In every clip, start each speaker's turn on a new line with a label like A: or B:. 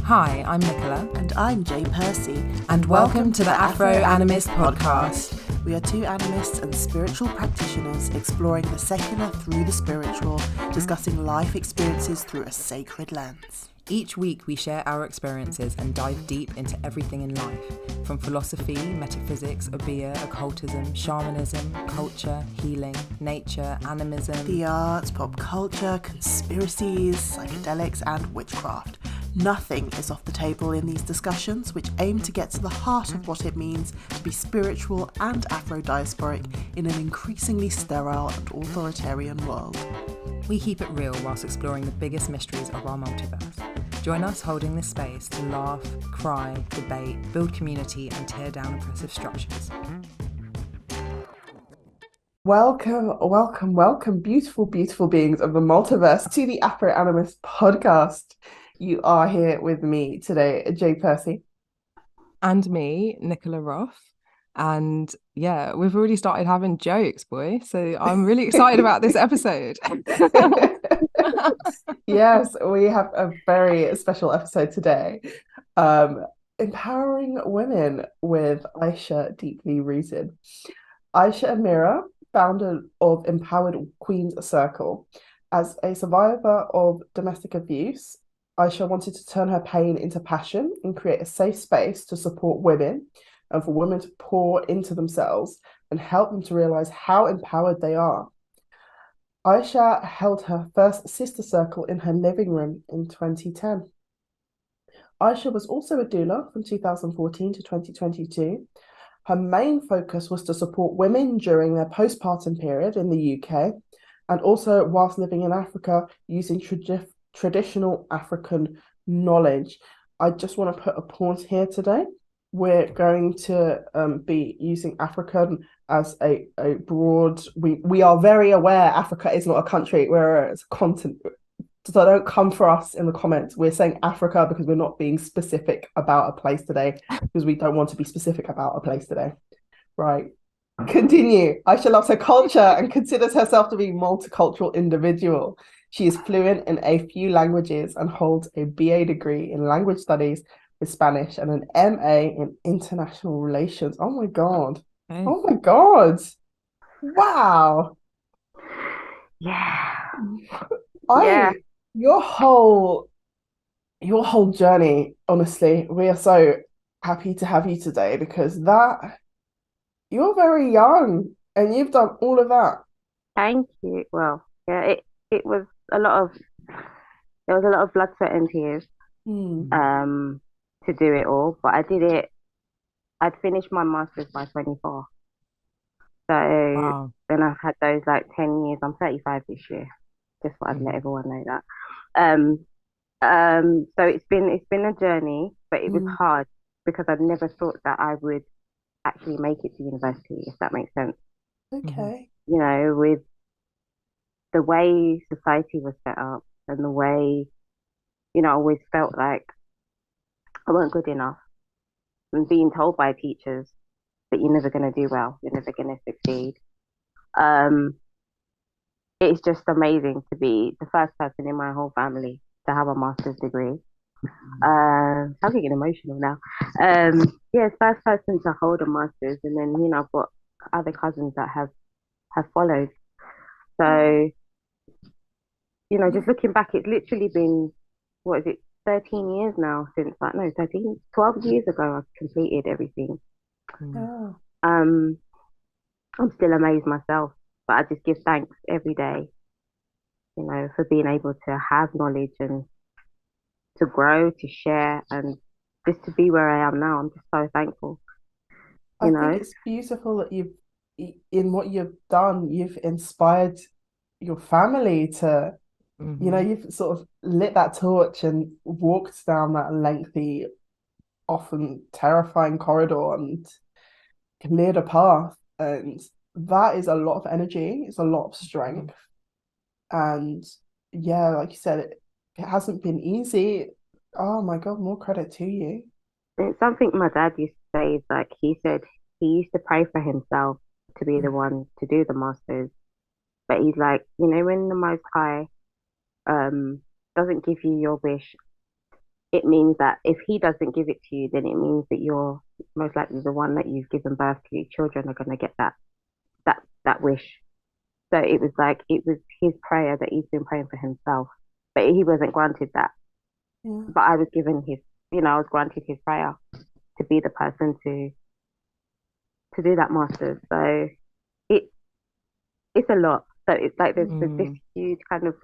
A: Hi, I'm Nicola.
B: And I'm Jay Percy.
A: And welcome to the Afro Animist Podcast.
B: We are two animists and spiritual practitioners exploring the secular through the spiritual, discussing life experiences through a sacred lens.
A: Each week we share our experiences and dive deep into everything in life, from philosophy, metaphysics, obeah, occultism, shamanism, culture, healing, nature, animism,
B: the arts, pop culture, conspiracies, psychedelics and witchcraft. Nothing is off the table in these discussions, which aim to get to the heart of what it means to be spiritual and Afro-diasporic in an increasingly sterile and authoritarian world.
A: We keep it real whilst exploring the biggest mysteries of our multiverse. Join us holding this space to laugh, cry, debate, build community and tear down oppressive structures.
B: Welcome, beautiful beings of the multiverse to the Afro Animist Podcast. You are here with me today, Jay Percy.
A: And me, Nicola Roth. And yeah, we've already started having jokes, boy. So I'm really excited about this episode.
B: Yes, we have a very special episode today. Empowering women with Aisha Deeply Rooted. Aisha Amira, founder of Empowered Queens Circle. As a survivor of domestic abuse, Aisha wanted to turn her pain into passion and create a safe space to support women and for women to pour into themselves and help them to realize how empowered they are. Aisha held her first sister circle in her living room in 2010. Aisha was also a doula from 2014 to 2022. Her main focus was to support women during their postpartum period in the UK and also whilst living in Africa using traditional African knowledge. I just want to put a pause here today. We're going to be using African as a broad... We are very aware Africa is not a country, we're a continent. So don't come for us in the comments. We're saying Africa because we're not being specific about a place today, because we don't want to be specific about a place today. Right. Continue. Aisha loves her culture and considers herself to be a multicultural individual. She is fluent in a few languages and holds a BA degree in language studies with Spanish and an MA in international relations. Oh my God.
A: Hey.
B: Oh my God. Wow.
C: Yeah.
B: Your whole journey, honestly, we are so happy to have you today because you're very young and you've done all of that.
C: Thank you. Well, yeah, it was there was a lot of blood, sweat and tears to do it all, but I did it. I'd finished my master's by 24. So
A: wow.
C: Then I've had those like 10 years. I'm 35 this year. Just thought I'd let everyone know that. So it's been a journey, but it was hard because I'd never thought that I would actually make it to university, if that makes sense.
B: Okay.
C: You know, with the way society was set up and the way, I always felt like I weren't good enough and being told by teachers that you're never going to do well, you're never going to succeed. It's just amazing to be the first person in my whole family to have a master's degree. I'm getting emotional now. First person to hold a master's, and then I've got other cousins that have followed. So just looking back, it's literally been 13 years now since 12 years ago I completed everything.
B: Oh.
C: I'm still amazed myself, but I just give thanks every day, for being able to have knowledge and to grow, to share, and just to be where I am now. I'm just so thankful.
B: I think it's beautiful that in what you've done, you've inspired your family to, you've sort of lit that torch and walked down that lengthy, often terrifying corridor and cleared a path. And that is a lot of energy. It's a lot of strength. And yeah, like you said, it hasn't been easy. Oh my God, more credit to you.
C: It's something my dad used to say, is like, he said he used to pray for himself to be the one to do the masters. But he's like, when the Most High doesn't give you your wish, it means that if he doesn't give it to you, then it means that you're most likely the one that you've given birth to. Your children are going to get that wish. So it was like it was his prayer that he's been praying for himself, but he wasn't granted that.
B: Yeah.
C: But I was given his, I was granted his prayer to be the person to do that master. So it it's a lot. So it's like there's this
A: Mm.
C: huge kind of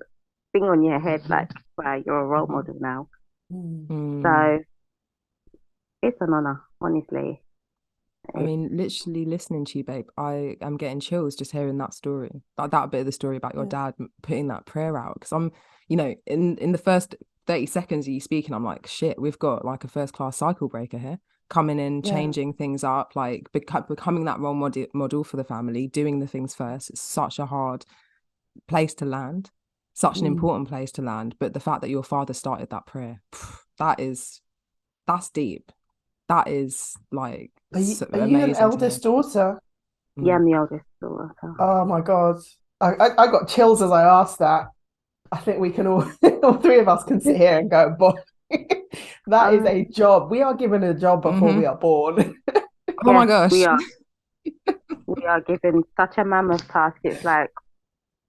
C: thing on your head, like, wow, you're a role model now.
B: Mm.
A: Mm.
C: So it's an honor, honestly.
A: I
C: It,
A: mean, literally listening to you, babe, I am getting chills just hearing that story, like that bit of the story about your
B: Yeah.
A: dad putting that prayer out. Because I'm, in the first 30 seconds of you speaking, I'm like, shit, we've got like a first class cycle breaker here, coming in,
B: Yeah.
A: changing things up, like becoming that role model for the family, doing the things first. It's such a hard place to land, such an
B: Mm.
A: important place to land. But the fact that your father started that prayer, that's deep. That is like so
B: Are you an
A: amazing to hear.
B: eldest daughter?
C: yeah,
A: Mm.
C: I'm the eldest daughter.
B: Oh my God. I got chills as I asked that. I think we can all, all three of us can sit here and go, boy, that is
C: Um,
B: a job. We are given a job before we
A: Mm-hmm.
B: are born.
A: Oh my
C: yes, we
A: gosh.
C: are. We are given such a mammoth task. It's like,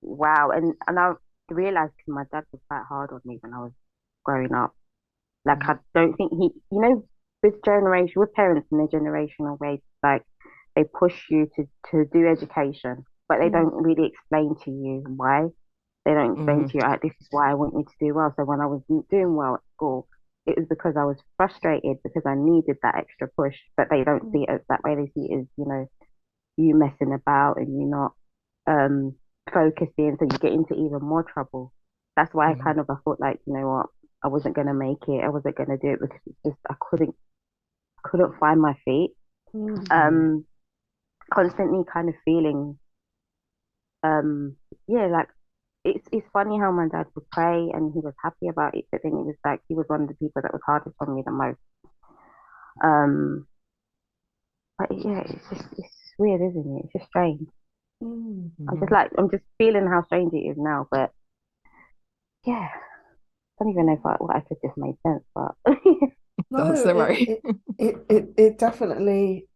C: wow. And I realized my dad was quite hard on me when I was growing up. Like, I don't think with generation, with parents in their generational ways, like they push you to do education, but they
B: Mm.
C: don't really explain to you why. They don't explain
A: Mm-hmm.
C: to you, right, this is why I want you to do well. So when I was doing well at school, it was because I was frustrated because I needed that extra push, but they don't
B: Mm.
C: see it as that way. They see it as, you messing about and you're not um focusing, so you get into even more trouble. That's why I thought, like, you know what, I wasn't gonna make it. I wasn't gonna do it because it's just I couldn't find my feet.
B: Mm.
C: Um, Constantly kind of feeling yeah, like it's funny how my dad would pray and he was happy about it, but then it was like he was one of the people that was hardest on me the most. Um, but yeah, it's weird, isn't it? It's just strange.
B: Mm.
A: Mm-hmm.
C: I'm just feeling how strange it is now, but yeah, I don't even know if what I said just made sense, but
A: That's
B: No,
A: so right.
B: it definitely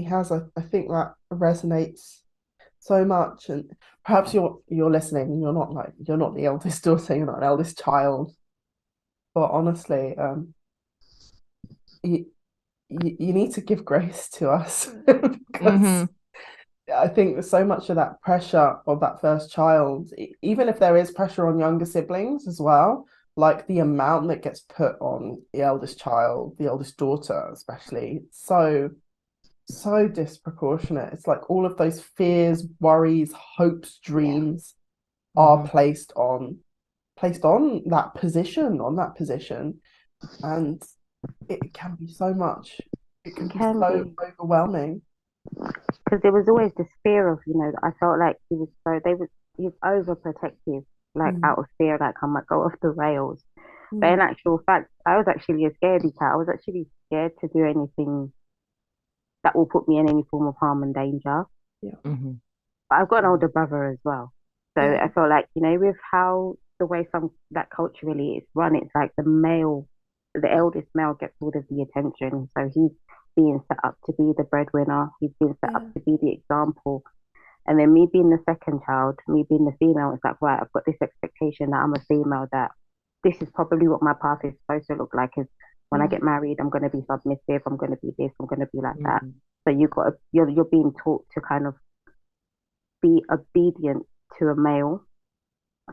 B: has. I think that resonates so much. And perhaps you're listening and you're not the eldest daughter, you're not an eldest child. But honestly, you, you need to give grace to us because
A: Mm-hmm.
B: I think so much of that pressure of that first child, even if there is pressure on younger siblings as well, like the amount that gets put on the eldest child, the eldest daughter, especially, so disproportionate. It's like all of those fears, worries, hopes,
C: yeah,
B: dreams are
A: Mm-hmm.
B: placed on that position, and it can be so much. It
C: it
B: can be
C: can
B: so
C: be
B: overwhelming.
C: because there was always this fear of, I felt like he was overprotective, like
B: Mm.
C: out of fear, like I might go off the rails. But in
B: Mm.
C: actual fact, I was actually a scaredy cat. I was actually scared to do anything that will put me in any form of harm and danger.
B: Yeah.
A: Mm-hmm.
C: But I've got an older brother as well. So
B: Yeah.
C: I feel like, with how the way some that culturally it's run, it's like the eldest male gets all of the attention. So he's being set up to be the breadwinner. He's being set up
B: Yeah.
C: to be the example. And then me being the second child, me being the female, it's like, right, I've got this expectation that I'm a female, that this is probably what my path is supposed to look like. Is when I
B: Mm.
C: get married, I'm going to be submissive. I'm going to be this. I'm going to be like that.
A: Mm-hmm.
C: So you're being taught to kind of be obedient to a male.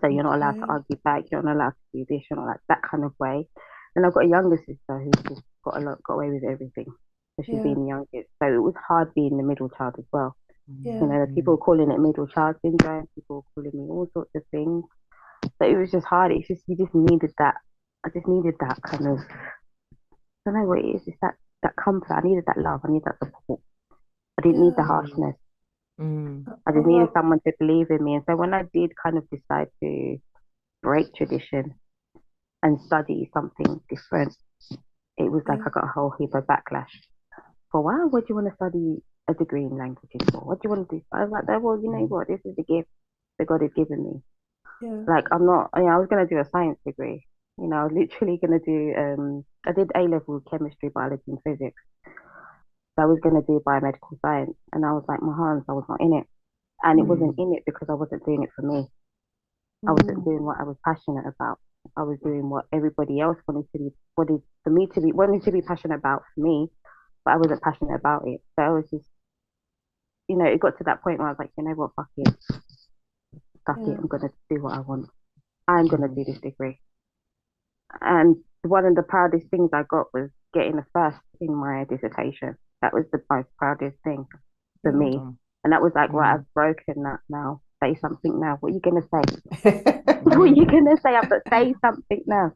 C: So you're not allowed to
B: Okay.
C: argue back. You're not allowed to do this. You're not like that kind of way. And I've got a younger sister who's just got away with everything. So she's
B: Yeah.
C: being the youngest. So it was hard being the middle child as well.
B: Yeah.
C: The people calling it middle child syndrome, people calling me all sorts of things. So it was just hard. It's just you just needed that. I just needed that kind of. I don't know what it is. It's that comfort. I needed that love. I needed that support. I didn't need the
B: Yeah.
C: harshness.
A: Mm-hmm.
C: I just needed
B: Well,
C: someone to believe in me. And so when I did kind of decide to break tradition and study something different, it was like
B: yeah.
C: I got a whole heap of backlash. For why would you want to study a degree in languages for? What do you want to do? I was like, well, you know what? This is the gift that God has given me.
B: Yeah.
C: Like, I'm not, I was going to do a science degree. You know, I was literally gonna do I did A level chemistry, biology, and physics. So I was gonna do biomedical science, and I was like, my hands, I was not in it, and it wasn't
A: Mm.
C: in it because I wasn't doing it for me. I wasn't
B: Mm.
C: doing what I was passionate about. I was doing what everybody else wanted for me to be wanted to be passionate about for me, but I wasn't passionate about it. So I was just, it got to that point where I was like, you know what, fuck it,
B: Yeah.
C: I'm gonna do what I want. I'm gonna
A: Mhm.
C: do this degree. And one of the proudest things I got was getting a first in my dissertation. That was the most proudest thing for
B: Yeah.
A: Well
C: me.
A: done.
C: And that was like, right,
A: Mm.
C: I've broken that now. Say something now. What are you gonna say? What are
A: Mhm.
C: you gonna say? I've got say something now.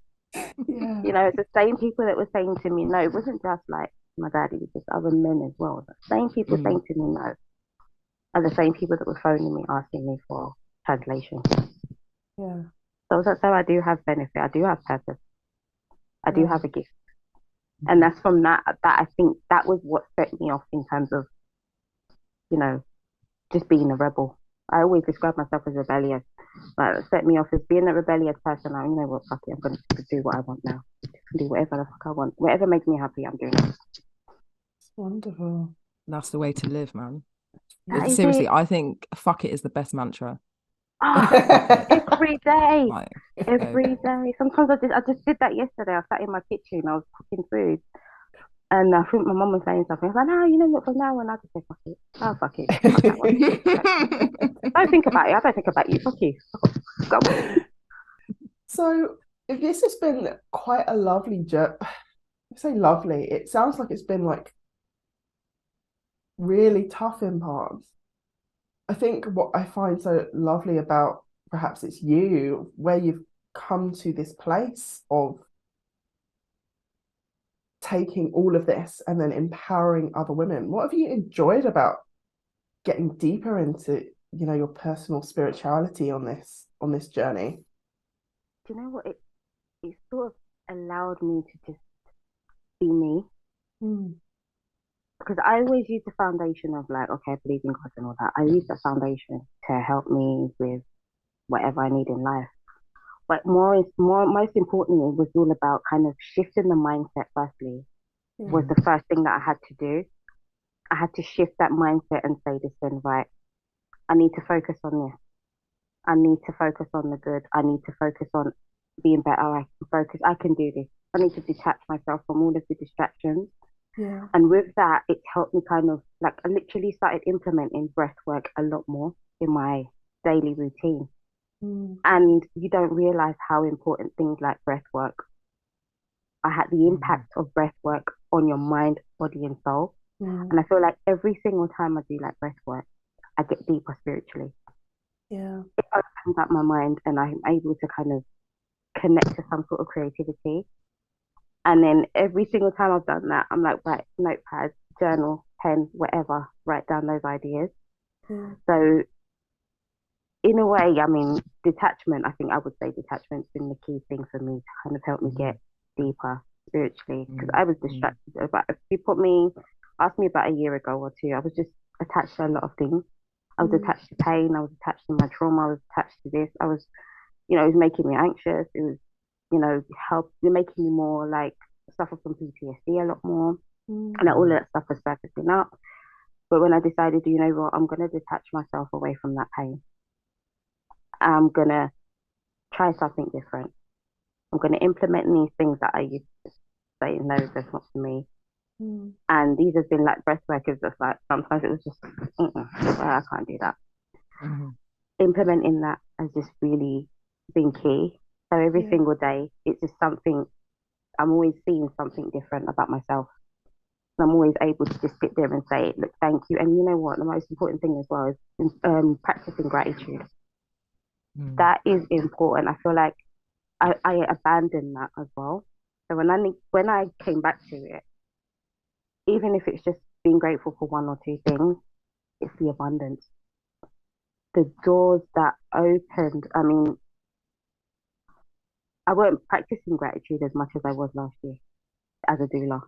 B: Yeah.
C: It's the same people that were saying to me no. It wasn't just like my dad, it was just other men as well. The same people
A: Mm.
C: saying to me no are the same people that were phoning me asking me for translation.
B: Yeah.
C: So I do have benefit. I do have purpose. I do
B: Yeah.
C: have a gift. And
A: Mhm.
C: that's from that I think that was what set me off in terms of, you know, just being a rebel. I always describe myself as rebellious. But it set me off as being a rebellious person. You know what, fuck it, I'm gonna do what I want now. Do whatever the fuck I want. Whatever makes me happy, I'm doing it.
B: It's wonderful.
A: That's the way to live, man.
C: That is
A: Seriously,
C: it.
A: I think fuck it is the best mantra.
C: Ah,
A: Fuck it.
C: every day.
A: Like, go.
C: Every day. Sometimes I just did that yesterday. I sat in my kitchen, I was cooking food. And I think my mum was saying something. I was like, no, you know what, from now on, I just say, fuck it. Oh, fuck it. Fuck that one. Don't think about it. I don't think about you. Fuck you. Go on.
B: So this has been quite a lovely journey. I say lovely. It sounds like it's been like really tough in parts. I think what I find so lovely about perhaps it's you, where you've come to this place of taking all of this and then empowering other women. What have you enjoyed about getting deeper into, your personal spirituality on this journey?
C: Do you know what? It sort of allowed me to just be me.
B: Mm.
C: Because I always use the foundation of like, okay, I believe in God and all that. I use that foundation to help me with whatever I need in life. But most importantly, it was all about kind of shifting the mindset. Firstly, was
B: Yeah.
C: the first thing that I had to do. I had to shift that mindset and say, listen, right, I need to focus on this. I need to focus on the good. I need to focus on being better. I can focus. I can do this. I need to detach myself from all of the distractions.
B: Yeah.
C: And with that, it's helped me kind of like I literally started implementing breath work a lot more in my daily routine.
B: Mm.
C: And you don't realize how important things like breath work I had the
A: Mhm.
C: impact of breath work on your mind, body, and soul. And
B: Mm.
C: I feel like every single time I do like breath work, I get deeper spiritually.
B: Yeah.
C: It opens up my mind and I'm able to kind of connect to some sort of creativity. And then every single time I've done that, I'm like, right, notepad, journal, pen, whatever, write down those ideas.
B: Yeah.
C: So in a way, I mean, detachment, I think I would say detachment's been the key thing for me to kind of help me get
A: Mhm.
C: deeper spiritually because
A: Mhm.
C: I was
A: Mhm.
C: distracted. But if you asked me about a year ago or two, I was just attached to a lot of things. I was
B: Mm.
C: attached to pain. I was attached to my trauma. I was attached to this. It was making me anxious. It was, making me more like suffer from PTSD a lot more.
B: Mm.
C: And all of
A: Mhm.
C: that stuff was surfacing up. But when I decided, you know what, I'm going to detach myself away from that pain. I'm going to try something different. I'm going to implement these things that I used to say, no, that's not for me.
B: Mm.
C: And these have been like breath work is just like, sometimes it was just, I can't do that.
A: Mhm.
C: Implementing that has just really been key. So every
B: Yeah.
C: single day, it's just something, I'm always seeing something different about myself. I'm always able to just sit there and say, look, thank you. And you know what? The most important thing as well is practicing gratitude.
A: Mhm.
C: That is important. I feel like I abandoned that as well. So when I came back to it, even if it's just being grateful for one or two things, it's the abundance. The doors that opened. I mean, I weren't practicing gratitude as much as I was last year as a doula,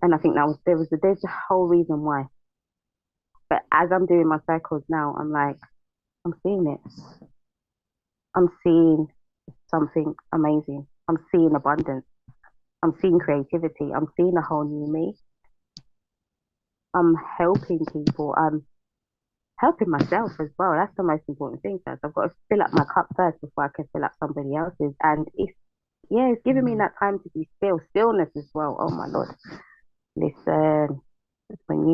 C: and I think there's a whole reason why. But as I'm doing my circles now, I'm like, I'm seeing it. I'm seeing something amazing I'm seeing abundance. I'm seeing creativity. I'm seeing a whole new me. I'm helping people. I'm helping myself as well. That's the most important thing first. I've got to fill up my cup first before I can fill up somebody else's. And it's giving me
A: Mm-hmm.
C: that time to be still, stillness as well. Oh my Lord. Listen, when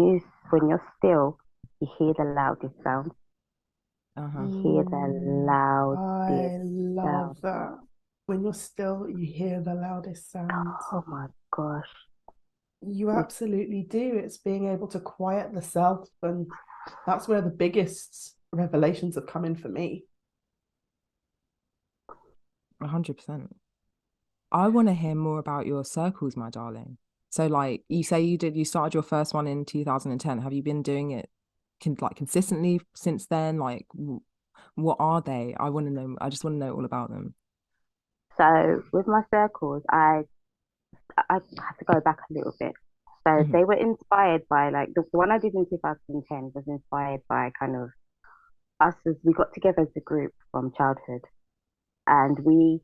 C: you're still, you hear the loudest sound.
A: Uh-huh.
C: You hear the
B: I
C: loudest sound.
B: love that. When you're still, you hear the loudest sounds.
C: Oh my gosh.
B: You
C: It's
B: absolutely do. It's being able to quiet the self, and that's where the biggest revelations have come in for me.
A: 100%. I want to hear more about your circles, my darling. So, like you say, you started your first one in 2010. Have you been doing it consistently since then? Like, what are they? I want to know. I just want to know all about them.
C: so with my circles, I have to go back a little bit. So
A: Hmm.
C: they were inspired by like the one I did in 2010 was inspired by kind of us as we got together as a group from childhood and we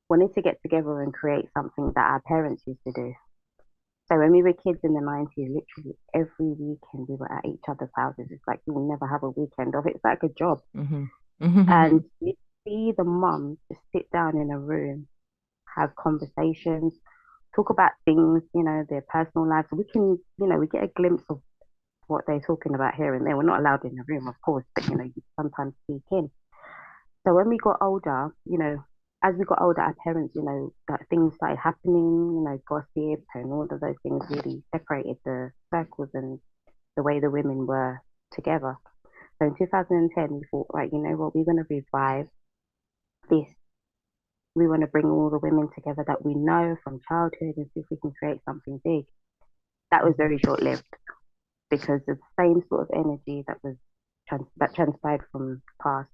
C: wanted to get together and create something that our parents used to do. So when we were kids in the 90s, literally every weekend we were at each other's houses. It's like you will never have a weekend off. It's like a job.
A: Hmm.
C: And
A: Hmm.
C: you see the mums just sit down in a room, have conversations, talk about things, their personal lives. We can, we get a glimpse of what they're talking about here and there. We're not allowed in the room, of course, but you sometimes speak in. So when we got older, as we got older, our parents, that things started happening, gossip and all of those things really separated the circles and the way the women were together. So in 2010, we thought, right, you know what, we're going to revive this. We want to bring all the women together that we know from childhood and see if we can create something big. That was very short lived because the same sort of energy that transpired from the past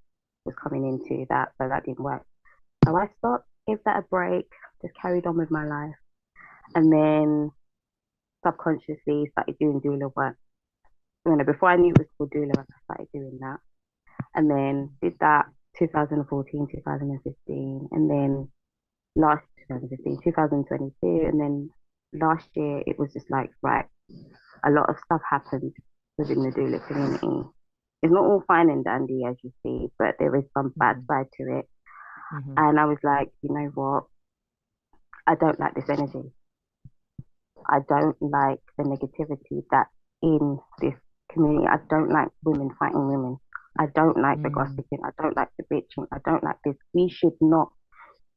C: was coming into that, so that didn't work. So I stopped, gave that a break, just carried on with my life, and then subconsciously started doing doula work. Before I knew it was called doula work, I started doing that, and then did that 2014, 2015, and then last 2015, 2022, and then last year it was just like right, a lot of stuff happened within the doula community. It's not all fine and dandy as you see, but there is some bad
A: Hmm.
C: side to it.
A: Hmm.
C: And I was like, you know what? I don't like this energy. I don't like the negativity that's in this community. I don't like women fighting women. I don't like the
A: Mm.
C: gossiping. I don't like the bitching. I don't like this. We should not,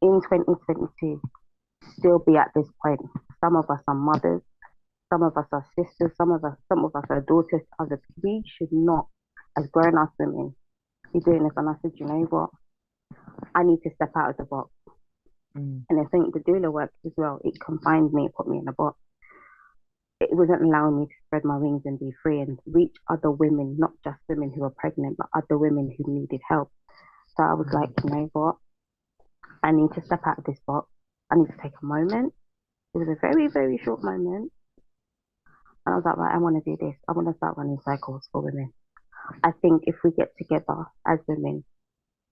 C: in 2022, still be at this point. Some of us are mothers. Some of us are sisters. Some of us are daughters. Others. We should not, as grown ass women, be doing this. And I said, you know what? I need to step out of the box.
A: Mm.
C: And I think the doula work as well, it confined me, it put me in a box. It wasn't allowing me to spread my wings and be free and reach other women, not just women who are pregnant, but other women who needed help. So I was like,
A: Mhm.
C: you know what? I need to step out of this box. I need to take a moment. It was a very, very short moment. And I was like, right, I want to do this. I want to start running cycles for women. I think if we get together as women,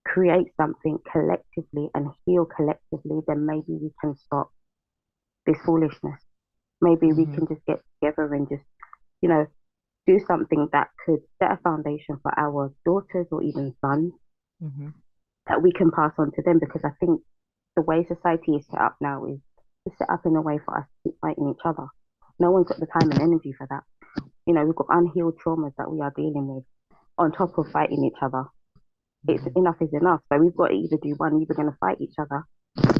C: create something collectively and heal collectively, then maybe we can stop this foolishness. Maybe we
A: Mhm.
C: can just get together and just, you know, do something that could set a foundation for our daughters or even sons
A: Mhm.
C: that we can pass on to them. Because I think the way society is set up now is set up in a way for us to keep fighting each other. No one's got the time and energy for that. We've got unhealed traumas that we are dealing with on top of fighting each other. It's
A: Mhm.
C: enough is enough. So we've got to either do one, you're going to fight each other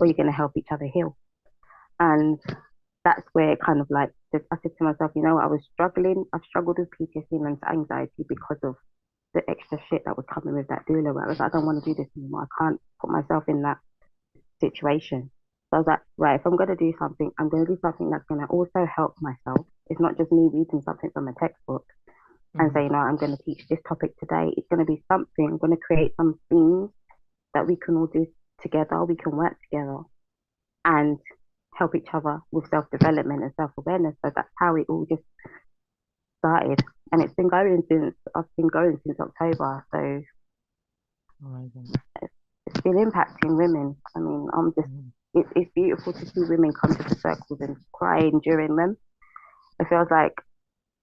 C: or you're going to help each other heal. And that's where kind of like I said to myself, you know, I was struggling. I've struggled with PTSD and anxiety because of the extra shit that was coming with that doula. Where I was like, I don't want to do this anymore. I can't put myself in that situation. So I was like, right, if I'm going to do something, I'm going to do something that's going to also help myself. It's not just me reading something from a textbook and
A: Mhm.
C: saying, no, I'm going to teach this topic today. It's going to be something. I'm going to create some things that we can all do together. We can work together and help each other with self development and self awareness. So that's how it all just started, and it's been going since October. So
A: Amazing.
C: it's been impacting women. I mean, I'm just
A: Mhm.
C: it's beautiful to see women come to the circles and crying during them. It feels like,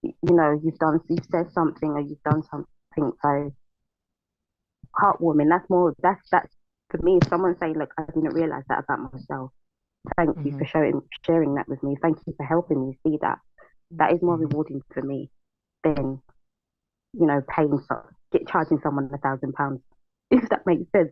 C: you've said something or you've done something so heartwarming. That's for me. If someone say, look, I didn't realize that about myself. Thank you
A: Hmm.
C: for sharing that with me. Thank you for helping me see that. That is more
A: Hmm.
C: rewarding for me than, paying get charging someone £1,000, if that makes sense,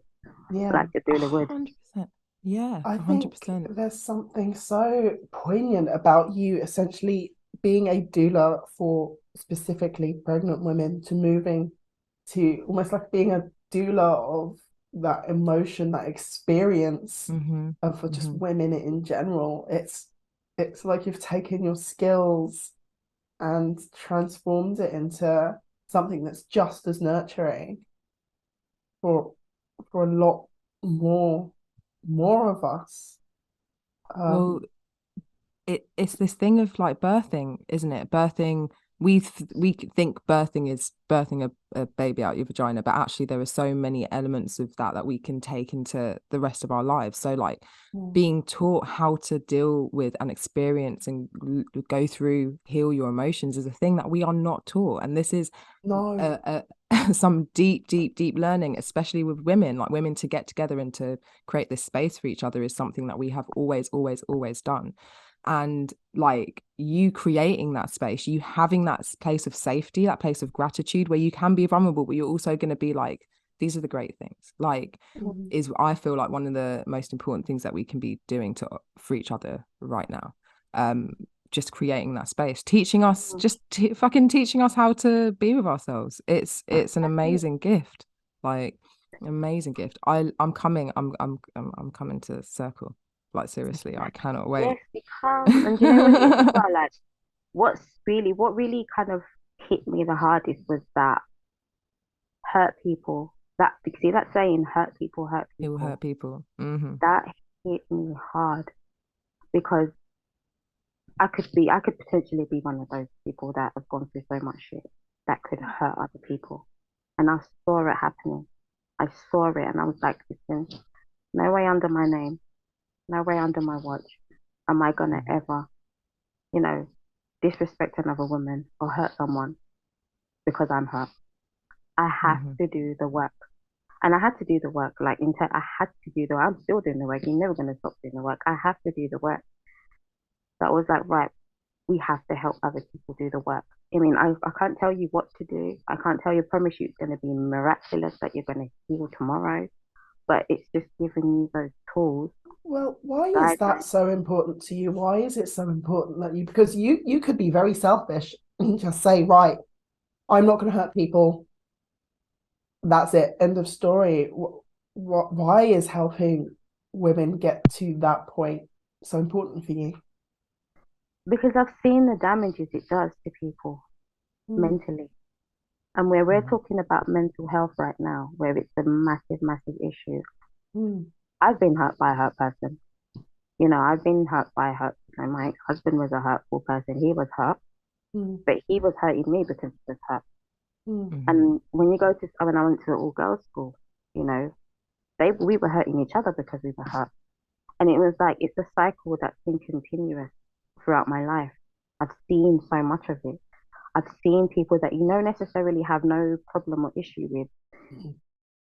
B: Yeah.
C: like a
A: A
C: doula would.
A: 100%. Yeah,
B: I
A: a hundred
B: think
A: percent.
B: there's something so poignant about you essentially being a doula for specifically pregnant women to moving to almost like being a doula of that emotion, that experience
A: Hmm.
B: of for just
A: Hmm.
B: women in general. It's like you've taken your skills and transformed it into something that's just as nurturing for for a lot more of us.
A: Well,
B: Um,
A: it's this thing of like birthing, isn't it? Birthing, we think birthing is birthing a baby out your vagina, but actually there are so many elements of that that we can take into the rest of our lives. So like
B: mm,
A: being taught how to deal with and experience and go through, heal your emotions is a thing that we are not taught. And this is
B: no,
A: some deep learning, especially with women, like women to get together and to create this space for each other is something that we have always done. And like you creating that space, you having that place of safety, that place of gratitude where you can be vulnerable, but you're also going to be like, these are the great things. Like,
B: mm,
A: is I feel like one of the most important things that we can be doing to for each other right now. Um, just creating that space, teaching us, fucking teaching us how to be with ourselves. It's an
C: I think,
A: amazing gift, like amazing gift. I'm coming. I'm coming to circle. Like seriously, I cannot
C: yes,
A: wait.
C: become, and you know what it is as well? Like, what really kind of hit me the hardest was that hurt people. That, see that saying, hurt
A: It will hurt
C: people.
A: people.
C: That hit me hard because I could potentially be one of those people that have gone through so much shit that could hurt other people. And I saw it happening. I saw it and I was like, listen, no way under my name, no way under my watch am I gonna ever, you know, disrespect another woman or hurt someone because I'm hurt. I have
A: Mm-hmm.
C: to do the work. And I had to do the work, like I had to do the work. I'm still doing the work. You're never gonna stop doing the work. I have to do the work. That was like, right, we have to help other people do the work. I mean, I can't tell you what to do. I can't tell you, promise you it's going to be miraculous that you're going to heal tomorrow, but it's just giving you those tools,
B: well, why is that
C: guidelines.
B: so important to you? Why is it so important that you, because you could be very selfish and just say, right, I'm not going to hurt people. That's it. End of story. Why is helping women get to that point so important for you?
C: Because I've seen the damages it does to people
B: Mm,
C: mentally. And where we're
A: Mm-hmm.
C: talking about mental health right now, where it's a massive issue,
B: mm,
C: I've been hurt by a hurt person. I've been hurt by a hurt. My husband was a hurtful person. He was hurt,
B: mm,
C: but he was hurting me because he was hurt.
B: mm.
A: Mm-hmm.
C: And when you go to, when I went to an all girls school, you know, we were hurting each other because we were hurt. And it was like, it's a cycle that's been continuous throughout my life. I've seen so much of it. I've seen people that necessarily have no problem or issue with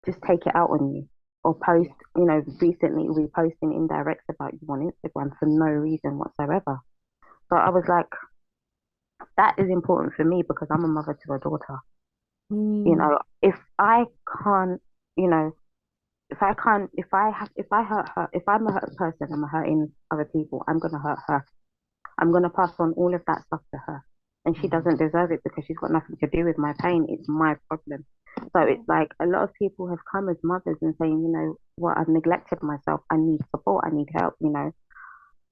C: just take it out on you or post,
B: Yeah.
C: recently we posting indirects about you on Instagram for no reason whatsoever. So I was like, that is important for me because I'm a mother to a daughter.
B: Mm,
C: If I can't, you know, if I can't, if I hurt her, if I'm a hurt person, I'm hurting other people, I'm gonna hurt her. I'm gonna pass on all of that stuff to her. And she
A: Mm-hmm.
C: doesn't deserve it because she's got nothing to do with my pain. It's my problem. So it's like a lot of people have come as mothers and saying, what, I've neglected myself. I need support. I need help.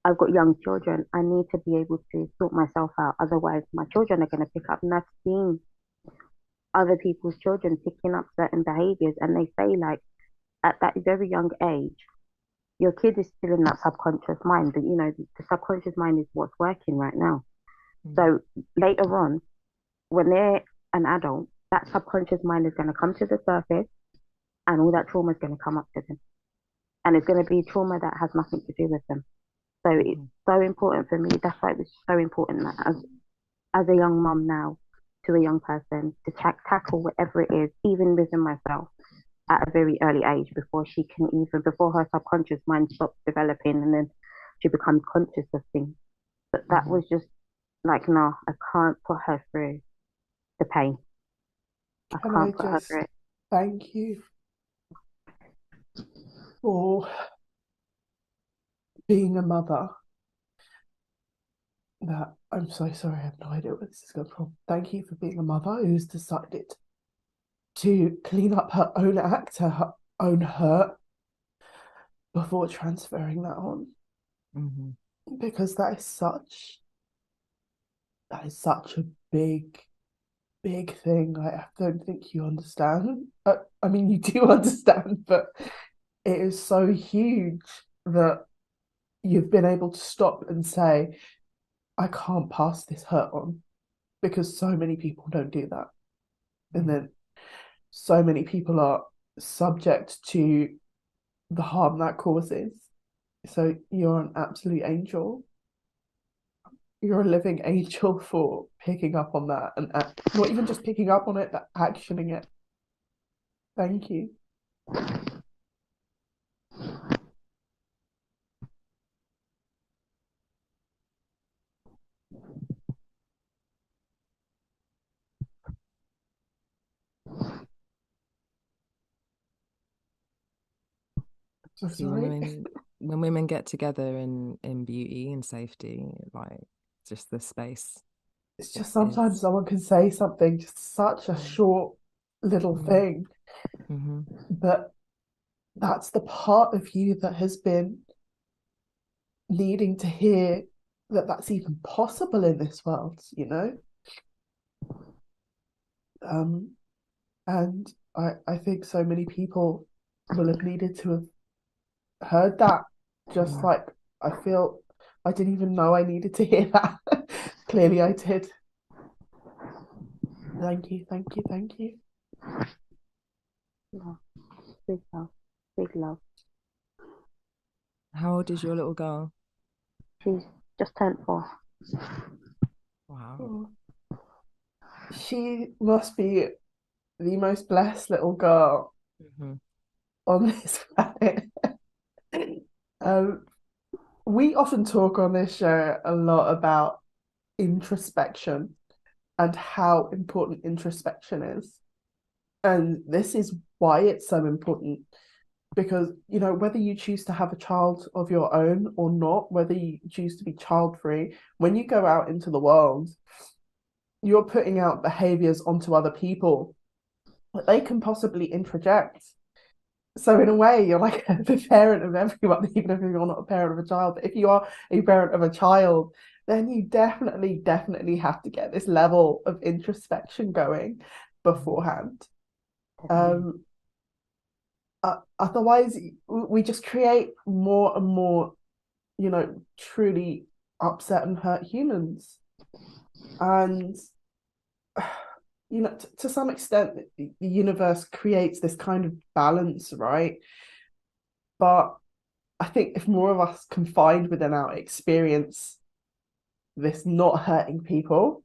C: I've got young children. I need to be able to sort myself out. Otherwise, my children are going to pick up. And I've seen other people's children picking up certain behaviors. And they say, like, at that very young age, your kid is still in that subconscious mind. But, the subconscious mind is what's working right now. So later on, when they're an adult, that subconscious mind is going to come to the surface and all that trauma is going to come up to them. and it's going to be trauma that has nothing to do with them. So it's
A: Mm-hmm.
C: so important for me. That's why it's so important that as a young mum now to a young person to tackle whatever it is, even within myself at a very early age before she can even before her subconscious mind stops developing and then she becomes conscious of things. But that
A: Mm-hmm.
C: was just like, no, I can't put her through the pain. I
B: Can I
C: can't put her through
B: just
C: it.
B: thank you for being a mother? That I'm so sorry, I have no idea where this is going from. Thank you for being a mother who's decided to clean up her own act, her own hurt, before transferring that on.
A: Mm-hmm.
B: Because that is such a big thing. I don't think you understand. I mean, you do understand, but it is so huge that you've been able to stop and say, I can't pass this hurt on, because so many people don't do that. And
A: Mm-hmm.
B: then so many people are subject to the harm that causes. So you're an absolute angel. You're a living angel for picking up on that and not even just picking up on it, but actioning it. Thank you. So
A: See,
B: sorry.
A: when women get together in beauty and safety, like just the space
B: It's just sometimes
A: is.
B: someone can say something, just such a short little thing,
A: Mm-hmm.
B: but that's the part of you that has been needing to hear that that's even possible in this world. Um, and I think so many people will have needed to have heard that. Just
A: Mm-hmm.
B: like I feel I didn't even know I needed to hear that. Clearly I did. Thank you, thank you, thank you.
C: Yeah, big love, big love.
A: How old is your little girl?
C: She's just turned 4.
A: Wow.
B: Oh, she must be the most blessed little girl
A: Mm-hmm.
B: on this planet. Um, we often talk on this show a lot about introspection and how important introspection is. And this is why it's so important, because, whether you choose to have a child of your own or not, whether you choose to be child free, when you go out into the world, you're putting out behaviors onto other people that they can possibly introject. So in a way, you're like the parent of everyone, even if you're not a parent of a child. But if you are a parent of a child, then you definitely have to get this level of introspection going
A: Mm-hmm.
B: beforehand.
C: Definitely.
B: Um, Otherwise, we just create more and more, truly upset and hurt humans. And to some extent, the universe creates this kind of balance, right? But I think if more of us can find within our experience this not hurting people,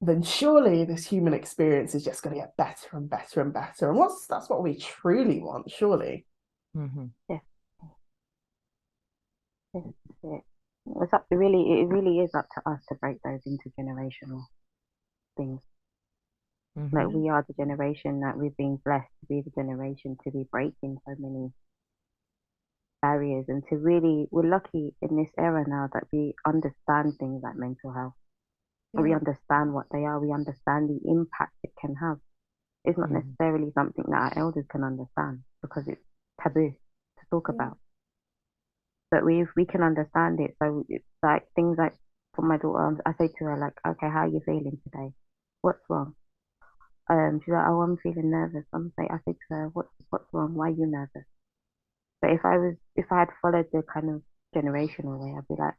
B: then surely this human experience is just going to get better and better and better. And that's what we truly want, surely.
A: Mm-hmm.
C: Yeah, yeah, yeah. It really is up to us to break those intergenerational things. Like
A: Mm-hmm.
C: we are the generation that we've been blessed to be the generation to be breaking so many barriers and to really, we're lucky in this era now that we understand things like mental health. We
B: Yeah,
C: understand what they are. We understand the impact it can have. It's not
A: Mm-hmm.
C: necessarily something that our elders can understand because it's taboo to talk
B: yeah,
C: about. But we can understand it. So it's like things like for my daughter, I say to her like, okay, how are you feeling today? What's wrong? She's like, oh, I'm feeling nervous. I say to her, what's wrong? Why are you nervous? But if I had followed the kind of generational way, I'd be like,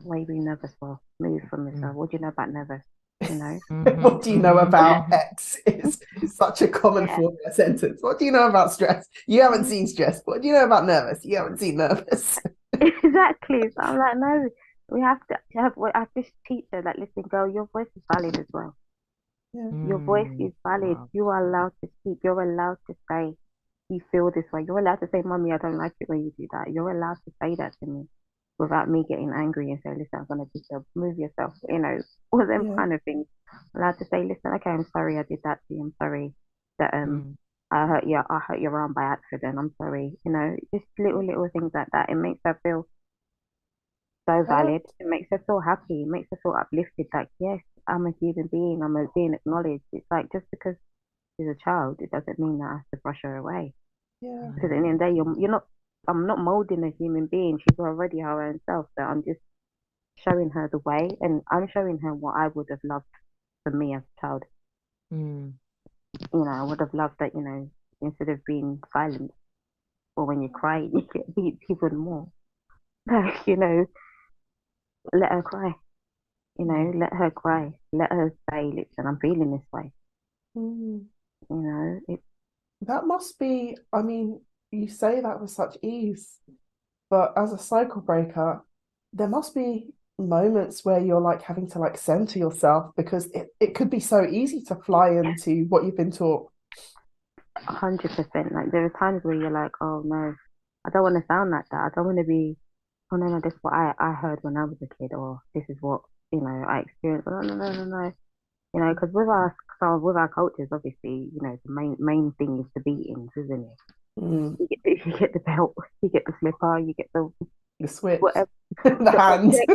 C: why are you being nervous for? Move from yourself. What do you know about nervous? you know.
B: What do you know about
A: mhm.
B: X is such a common
C: Yeah,
B: formula sentence. What do you know about stress? You haven't seen stress. What do you know about nervous? You haven't seen nervous.
C: exactly. So I'm like, no, we have to have. I just teach her that. Listen, girl, your voice is valid as well.
B: Yeah.
C: Your voice is valid.
A: Wow.
C: You are allowed to speak. You're allowed to say you feel this way. You're allowed to say, "Mommy, I don't like it when you do that." You're allowed to say that to me without me getting angry and saying, "Listen, I'm gonna just move yourself." All them
B: Yeah.
C: kind of things. I'm allowed to say, "Listen, okay, I'm sorry I did that to you. I'm sorry that
A: Mm,
C: I hurt your arm by accident. I'm sorry." Just little things like that. It makes her feel so
B: Uh,
C: valid. It makes her feel happy. It makes her feel uplifted. Like, yes, I'm a human being. I'm a being acknowledged. It's like just because she's a child, it doesn't mean that I have to brush her away.
B: yeah.
C: Because at the end of
A: mm,
C: the day, you're not. I'm not molding a human being. She's already her own self. So I'm just showing her the way, and I'm showing her what I would have loved for me as a child.
A: mm.
C: I would have loved that. Instead of being silent, or when you cry, you get beat even more. Like, let her cry.
A: Mm.
C: Let her cry. Let her say, "Listen, I'm feeling this way."
B: Mm.
C: It's
B: That must be, I mean, you say that with such ease, but as a cycle breaker, there must be moments where you're like having to like center yourself because it could be so easy to fly into what you've been taught.
C: 100%. Like there are times where you're like, "Oh no, I don't want to sound like that. I don't want to be. Oh no, no, this is what I heard when I was a kid, or this is what I experienced." No, no, no, no, no. Because with our cultures, obviously, the main thing is the beatings, isn't it?
B: Mm.
C: You get the belt, you get the slipper, you get the
B: The switch,
C: whatever,
B: the
C: the
B: hands.
C: object,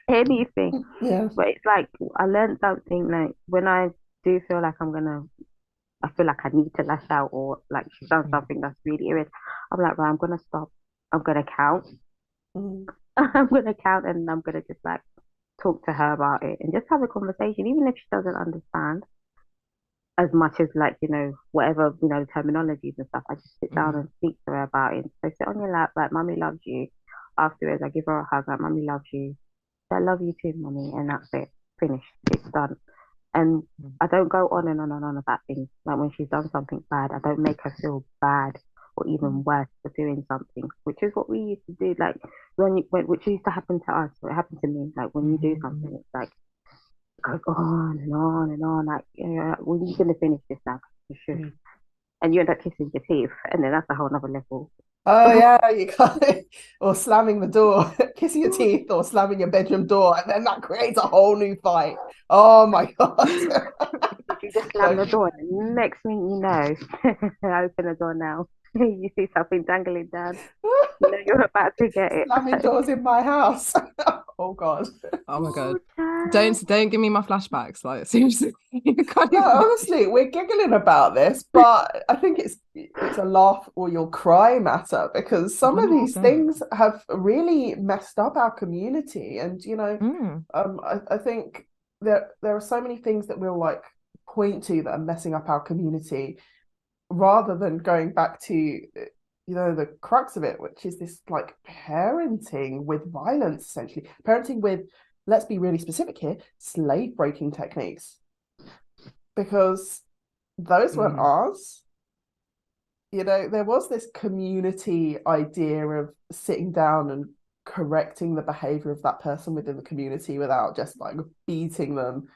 C: anything.
B: Yeah.
C: But it's like I learned something like when I do feel like I feel like I need to lash out or like she's done
A: Mm,
C: something that's really irritating. I'm like, right, I'm gonna stop. I'm gonna count.
B: Mm.
C: I'm gonna count and I'm gonna just like talk to her about it and just have a conversation, even if she doesn't understand as much as like, whatever, terminologies and stuff. I just sit down
A: mm,
C: and speak to her about it. So sit on your lap, like mommy loves you. Afterwards, I give her a hug, like mommy loves you. I love you too, mommy, and that's it. Finished. It's done. And
A: mm,
C: I don't go on and on and on about things. Like when she's done something bad, I don't make her feel bad or even
B: Mm.
C: worse for doing something, which is what we used to do. Like which used to happen to us, or it happened to me. Like when you do
A: mhm,
C: something,
A: mhm.
C: it's like goes on and on and on. Like, when you gonna finish this now? Shush.
B: Mm.
C: And you end up kissing your teeth, and then that's a whole nother level.
B: Oh yeah, you can't or slamming the door, kissing your teeth, or slamming your bedroom door, and then that creates a whole new fight. Oh my God.
C: If you just slam
B: So
C: the door, and the next thing you know, I open the door now. You see something dangling down. You're about to get it.
B: slamming doors in my house. Oh God.
A: Oh my
C: Oh,
A: God.
C: child.
A: Don't give me my flashbacks. Like seriously, you can't
B: No,
A: even.
B: honestly, we're giggling about this, but I think it's a laugh or you'll cry matter because some of these
A: 100%.
B: things have really messed up our community. And
A: Mm,
B: I think there are so many things that we'll like point to that are messing up our community rather than going back to the crux of it, which is this like parenting with violence, essentially parenting with, let's be really specific here, slave breaking techniques, because those weren't
A: mm,
B: ours. There was this community idea of sitting down and correcting the behavior of that person within the community without just like beating them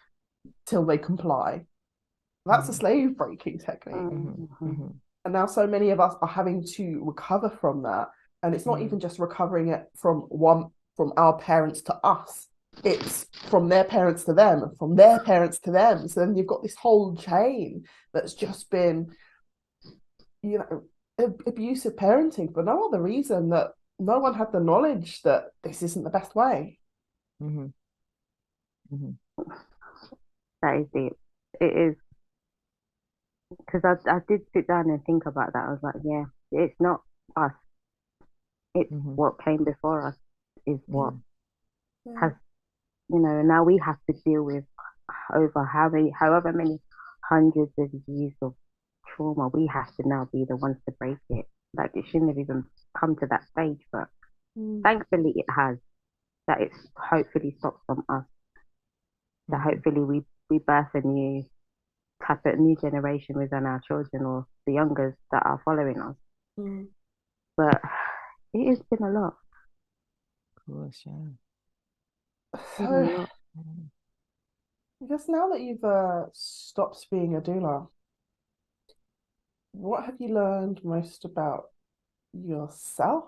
B: till they comply. That's a
A: mm,
B: slave breaking technique.
A: mhm,
C: Mhm.
A: mhm,
B: And now so many of us are having to recover from that. And it's not
A: mm,
B: even just recovering it from our parents to us. It's from their parents to them and from their parents to them. So then you've got this whole chain that's just been, abusive parenting for no other reason that no one had the knowledge that this isn't the best way.
A: mhm, mhm,
C: That is it. It is because I did sit down and think about that. I was like, yeah, it's not us. It's
A: mhm,
C: what came before us is what
A: mm,
B: Yeah.
C: has, now we have to deal with over however many hundreds of years of trauma. We have to now be the ones to break it. Like it shouldn't have even come to that stage, but
B: Mm.
C: thankfully it has. That it's hopefully stopped from us. that hopefully we birth a new type of new generation within our children or the youngers that are following us.
B: Mm.
C: But it has been a lot.
A: Of course, yeah.
C: Been a
B: So
C: lot.
B: I guess now that you've stopped being a doula, what have you learned most about yourself?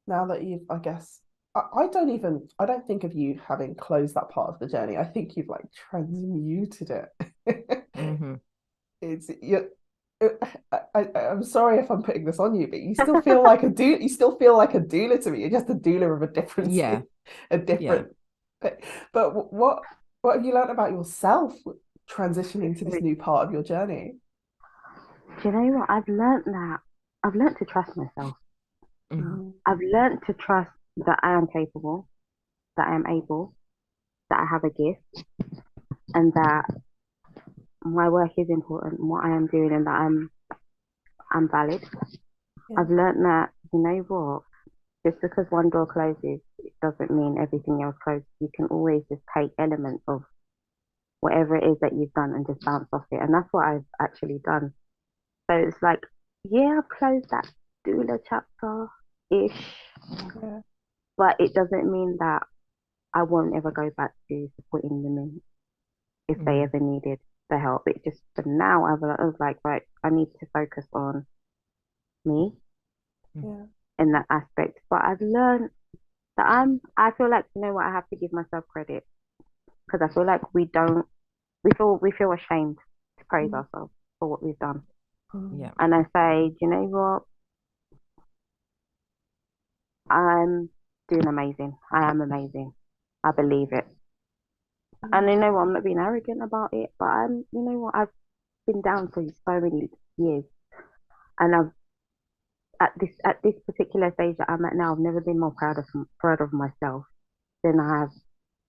B: Now that you've, I guess, I don't think of you having closed that part of the journey. I think you've like transmuted it.
A: Mm-hmm.
B: It's you. I'm sorry if I'm putting this on you, but you still feel like a doula. You still feel like a doula to me. You're just a doula of a different,
A: Yeah,
B: a
A: yeah.
B: different. But what have you learned about yourself transitioning to this new part of your journey?
C: Do you know what? I've learned to trust myself.
A: Mm-hmm.
B: Mm,
C: I've learned to trust that I am capable, that I am able, that I have a gift, and that my work is important, what I am doing, and that I'm valid.
B: yeah.
C: I've learned that, you know what, just because one door closes, it doesn't mean everything else closes. You can always just take elements of whatever it is that you've done and just bounce off it. And that's what I've actually done. So it's like, yeah, I've closed that doula chapter ish,
B: Yeah.
C: but it doesn't mean that I won't ever go back to supporting women if they
A: Mm-hmm.
C: ever needed the help. It just for now, I was like, right, I need to focus on me
B: Yeah.
C: in that aspect. But I've learned that I feel like, you know what, I have to give myself credit because I feel like we feel ashamed to praise
B: Mm,
C: ourselves for what we've done.
B: mm,
A: Yeah.
C: And I say, do you know what? I'm doing amazing. I am amazing. I believe it. And
B: mm,
C: you know what? I'm not being arrogant about it, but you know what? I've been down for so many years, and I've at this particular stage that I'm at now, I've never been more proud of myself than I have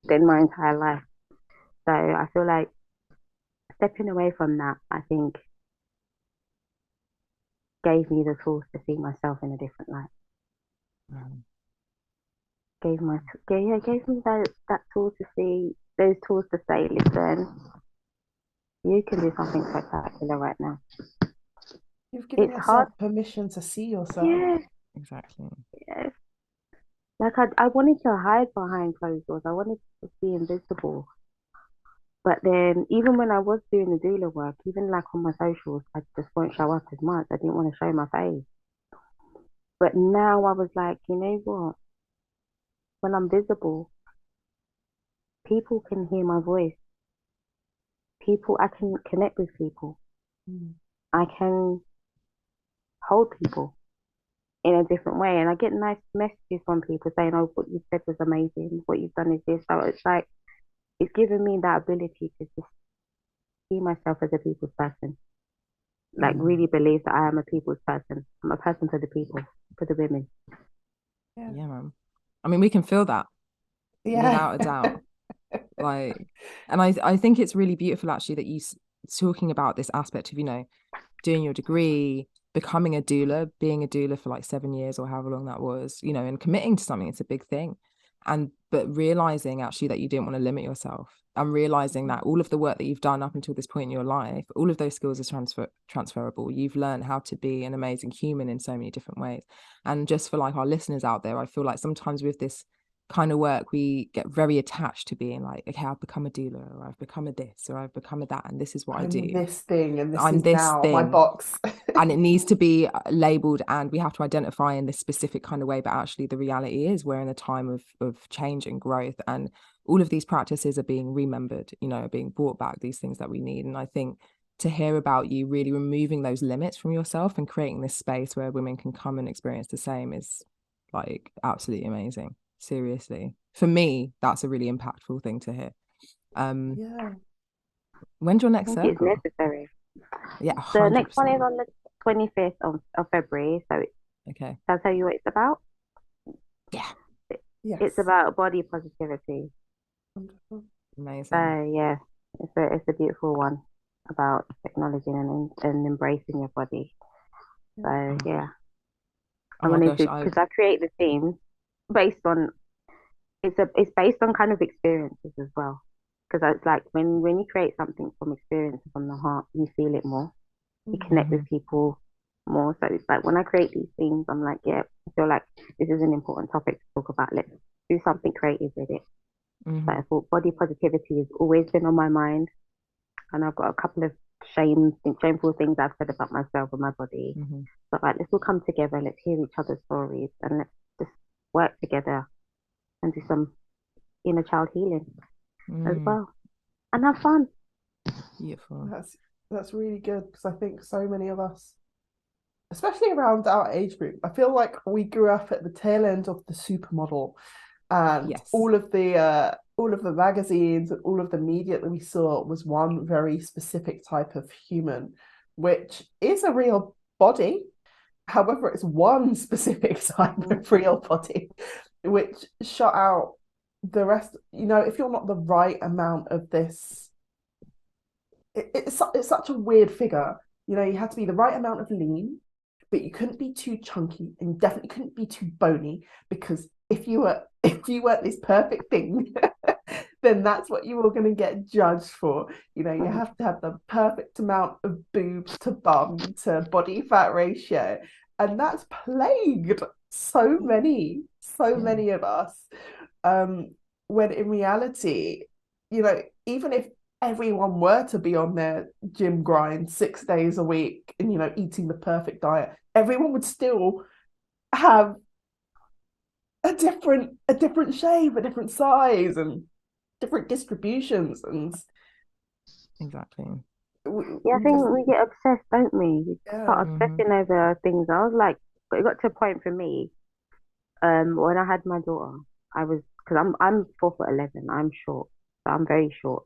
C: than my entire life. So I feel like stepping away from that, I think, gave me the tools to see myself in a different light.
A: Mm.
C: Gave me that tool to see those tools to say, listen, you can do something spectacular right now.
B: You've given
C: It's hard,
B: yourself permission to see yourself.
C: yes,
A: Exactly.
C: yes. Like I wanted to hide behind closed doors. I wanted to be invisible. But then even when I was doing the doula work, even like on my socials, I just won't show up as much. I didn't want to show my face. But now I was like, you know what? When I'm visible, people can hear my voice. I can connect with people.
B: Mm,
C: I can hold people in a different way. And I get nice messages from people saying, oh, what you said was amazing. What you've done is this. So it's like, it's given me that ability to just see myself as a people's person. Like,
B: mm,
C: really believe that I am a people's person. I'm a person for the people, for the women.
B: yeah.
A: Yeah, man. I mean, we can feel that
B: Yeah.
A: without a doubt. Like, and I think it's really beautiful actually that talking about this aspect of, doing your degree, becoming a doula, being a doula for like 7 years or however long that was, and committing to something, it's a big thing. But realizing actually that you didn't want to limit yourself and realizing that all of the work that you've done up until this point in your life, all of those skills are transferable. You've learned how to be an amazing human in so many different ways. And just for like our listeners out there, I feel like sometimes with this kind of work, we get very attached to being like, okay, I've become a doula, or I've become a this, or I've become a that, and this is what I
B: I'm
A: do.
B: this thing, and this
A: I'm
B: is
A: this
B: now my
A: thing.
B: box.
A: And it needs to be labeled, and we have to identify in this specific kind of way. But actually the reality is we're in a time of change and growth, and all of these practices are being remembered, being brought back, these things that we need. And I think to hear about you really removing those limits from yourself and creating this space where women can come and experience the same is like absolutely amazing. Seriously, for me, that's a really impactful thing to hear.
B: Yeah.
A: When's your
C: I
A: next
C: think it's
A: circle?
C: necessary.
A: Yeah,
C: The next one
A: 100%.
C: is on the 25th of February. So
A: Okay.
C: I'll tell you what it's about.
A: Yeah.
C: It's
B: Yes.
C: about body positivity.
B: Wonderful.
A: Amazing.
C: So yeah, it's a beautiful one about acknowledging and embracing your body.
B: Yeah.
C: So yeah,
A: Oh
C: I
A: my
C: wanted
A: gosh,
C: to because I create the themes based on it's based on kind of experiences as well. Because it's like when you create something from experience from the heart, you feel it more. You connect with
A: Hmm.
C: people more. So it's like when I create these things, I'm like, yeah, I feel like this is an important topic to talk about. Let's do something creative with it. So
A: Hmm.
C: I thought body positivity has always been on my mind, and I've got a couple of shameful things I've said about myself and my body.
A: Hmm.
C: But like, let's all come together. Let's hear each other's stories, and let's just work together and do some inner child healing as
A: Mm.
C: well, and have fun.
A: Beautiful.
B: That's really good because I think so many of us, especially around our age group, I feel like we grew up at the tail end of the supermodel and
A: Yes.
B: all of the magazines and all of the media that we saw was one very specific type of human, which is a real body. However, it's one specific type of real body, which shut out the rest. You know, if you're not the right amount of this, it's such a weird figure. You know, you had to be the right amount of lean, but you couldn't be too chunky and you definitely couldn't be too bony because if you weren't this perfect thing, then that's what you were going to get judged for. You know, you have to have the perfect amount of boobs to bum to body fat ratio, and that's plagued so
A: Yeah.
B: many of us. Um, when in reality, you know, even if everyone were to be on their gym grind 6 days a week and, you know, eating the perfect diet, everyone would still have a different shape, a different size, and different distributions. And
A: Exactly.
C: Yeah, I
B: we
C: think
B: just,
C: we get obsessed, don't we? We
B: yeah,
C: start
A: Hmm.
C: obsessing over things. I was like, it got to a point for me. When I had my daughter, I was because I'm 4'11". I'm short, so I'm very short.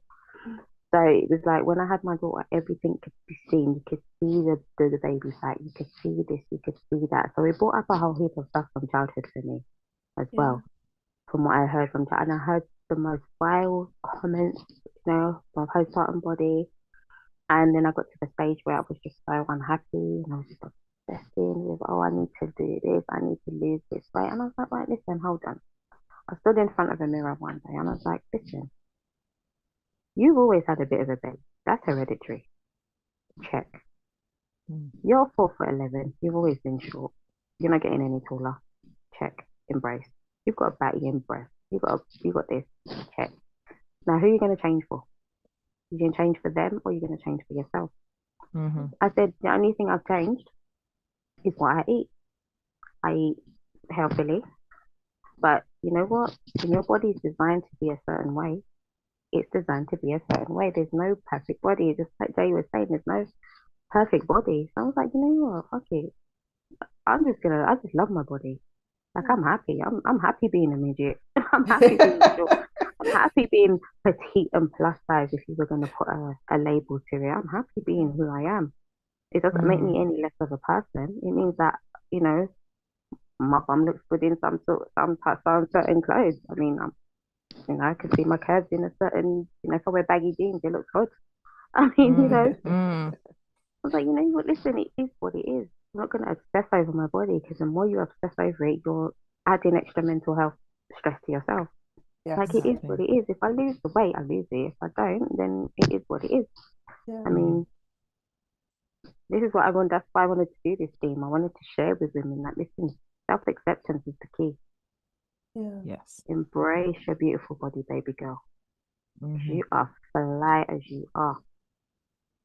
C: So it was like when I had my daughter, everything could be seen. You could see the baby fat. You could see this. You could see that. So it brought up a whole heap of stuff from childhood for me as
B: yeah,
C: well. From what I heard from child, and I heard the most vile comments, my postpartum body. And then I got to the stage where I was just so unhappy and I was just obsessing with, oh, I need to do this, I need to lose this weight. And I was like, right, listen, hold on. I stood in front of a mirror one day and I was like, listen, you've always had a bit of a belly. That's hereditary. Check.
A: Mm.
C: You're 4'11". You've always been short. You're not getting any taller. Check. Embrace. You've got a batty in breast. You got this. Check. Now, who are you going to change for? You going to change for them or are you going to change for yourself?
A: Hmm.
C: I said, the only thing I've changed is what I eat. I eat healthily. But you know what? When your body is designed to be a certain way, it's designed to be a certain way. There's no perfect body. Just like Jay was saying, there's no perfect body. So I was like, you know what? Fuck it. I just love my body. Like
B: yeah.
C: I'm happy. I'm happy being a midget. I'm happy being short. I'm happy being petite and plus size if you were going to put a label to it. I'm happy being who I am. It doesn't make
A: Mm.
C: me any less of a person. It means that, you know, my bum looks good in some certain clothes. I mean, I can see my curves in a certain, if I wear baggy jeans, it looks good. I mean,
A: Mm. Mm.
C: I was like, you know what, listen, it is what it is. I'm not going to obsess over my body because the more you obsess over it, you're adding extra mental health stress to yourself. Like,
B: Yes,
C: it is
A: Exactly.
C: what it is. If I lose the weight, I lose it. If I don't, then it is what it is.
B: yeah,
C: I
A: Hmm.
C: mean, this is what I want. That's why I wanted to do this theme. I wanted to share with women that, listen, self acceptance is the key.
B: yeah,
A: Yes.
C: Embrace your beautiful body, baby girl.
A: Hmm.
C: You are fly as you are.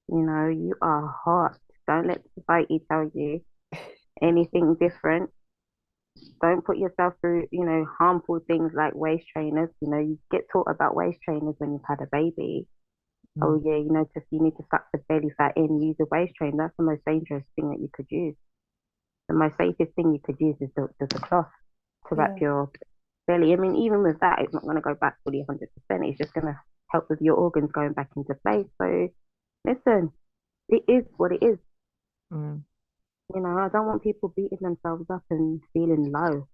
C: You are hot. Don't let society tell you anything different. Don't put yourself through, harmful things like waist trainers. You get taught about waist trainers when you've had a baby. Oh
A: Mm.
C: yeah, just you need to suck the belly fat in, use a waist trainer. That's the most dangerous thing that you could use. The most safest thing you could use is the cloth to wrap
B: yeah,
C: your belly. I mean, even with that, it's not going to go back fully 100%. It's just going to help with your organs going back into place. So listen, it is what it is.
A: Mm.
C: I don't want people beating themselves up and feeling low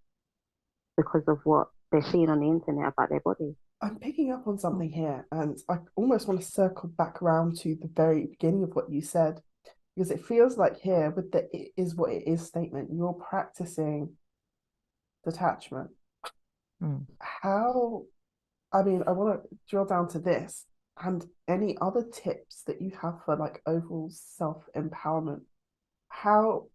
C: because of what they're seeing on the internet about their body.
B: I'm picking up on something here, and I almost want to circle back around to the very beginning of what you said, because it feels like here with the "it is what it is" statement, you're practicing detachment.
A: Mm.
B: How, I mean, I want to drill down to this. And any other tips that you have for like overall self-empowerment? How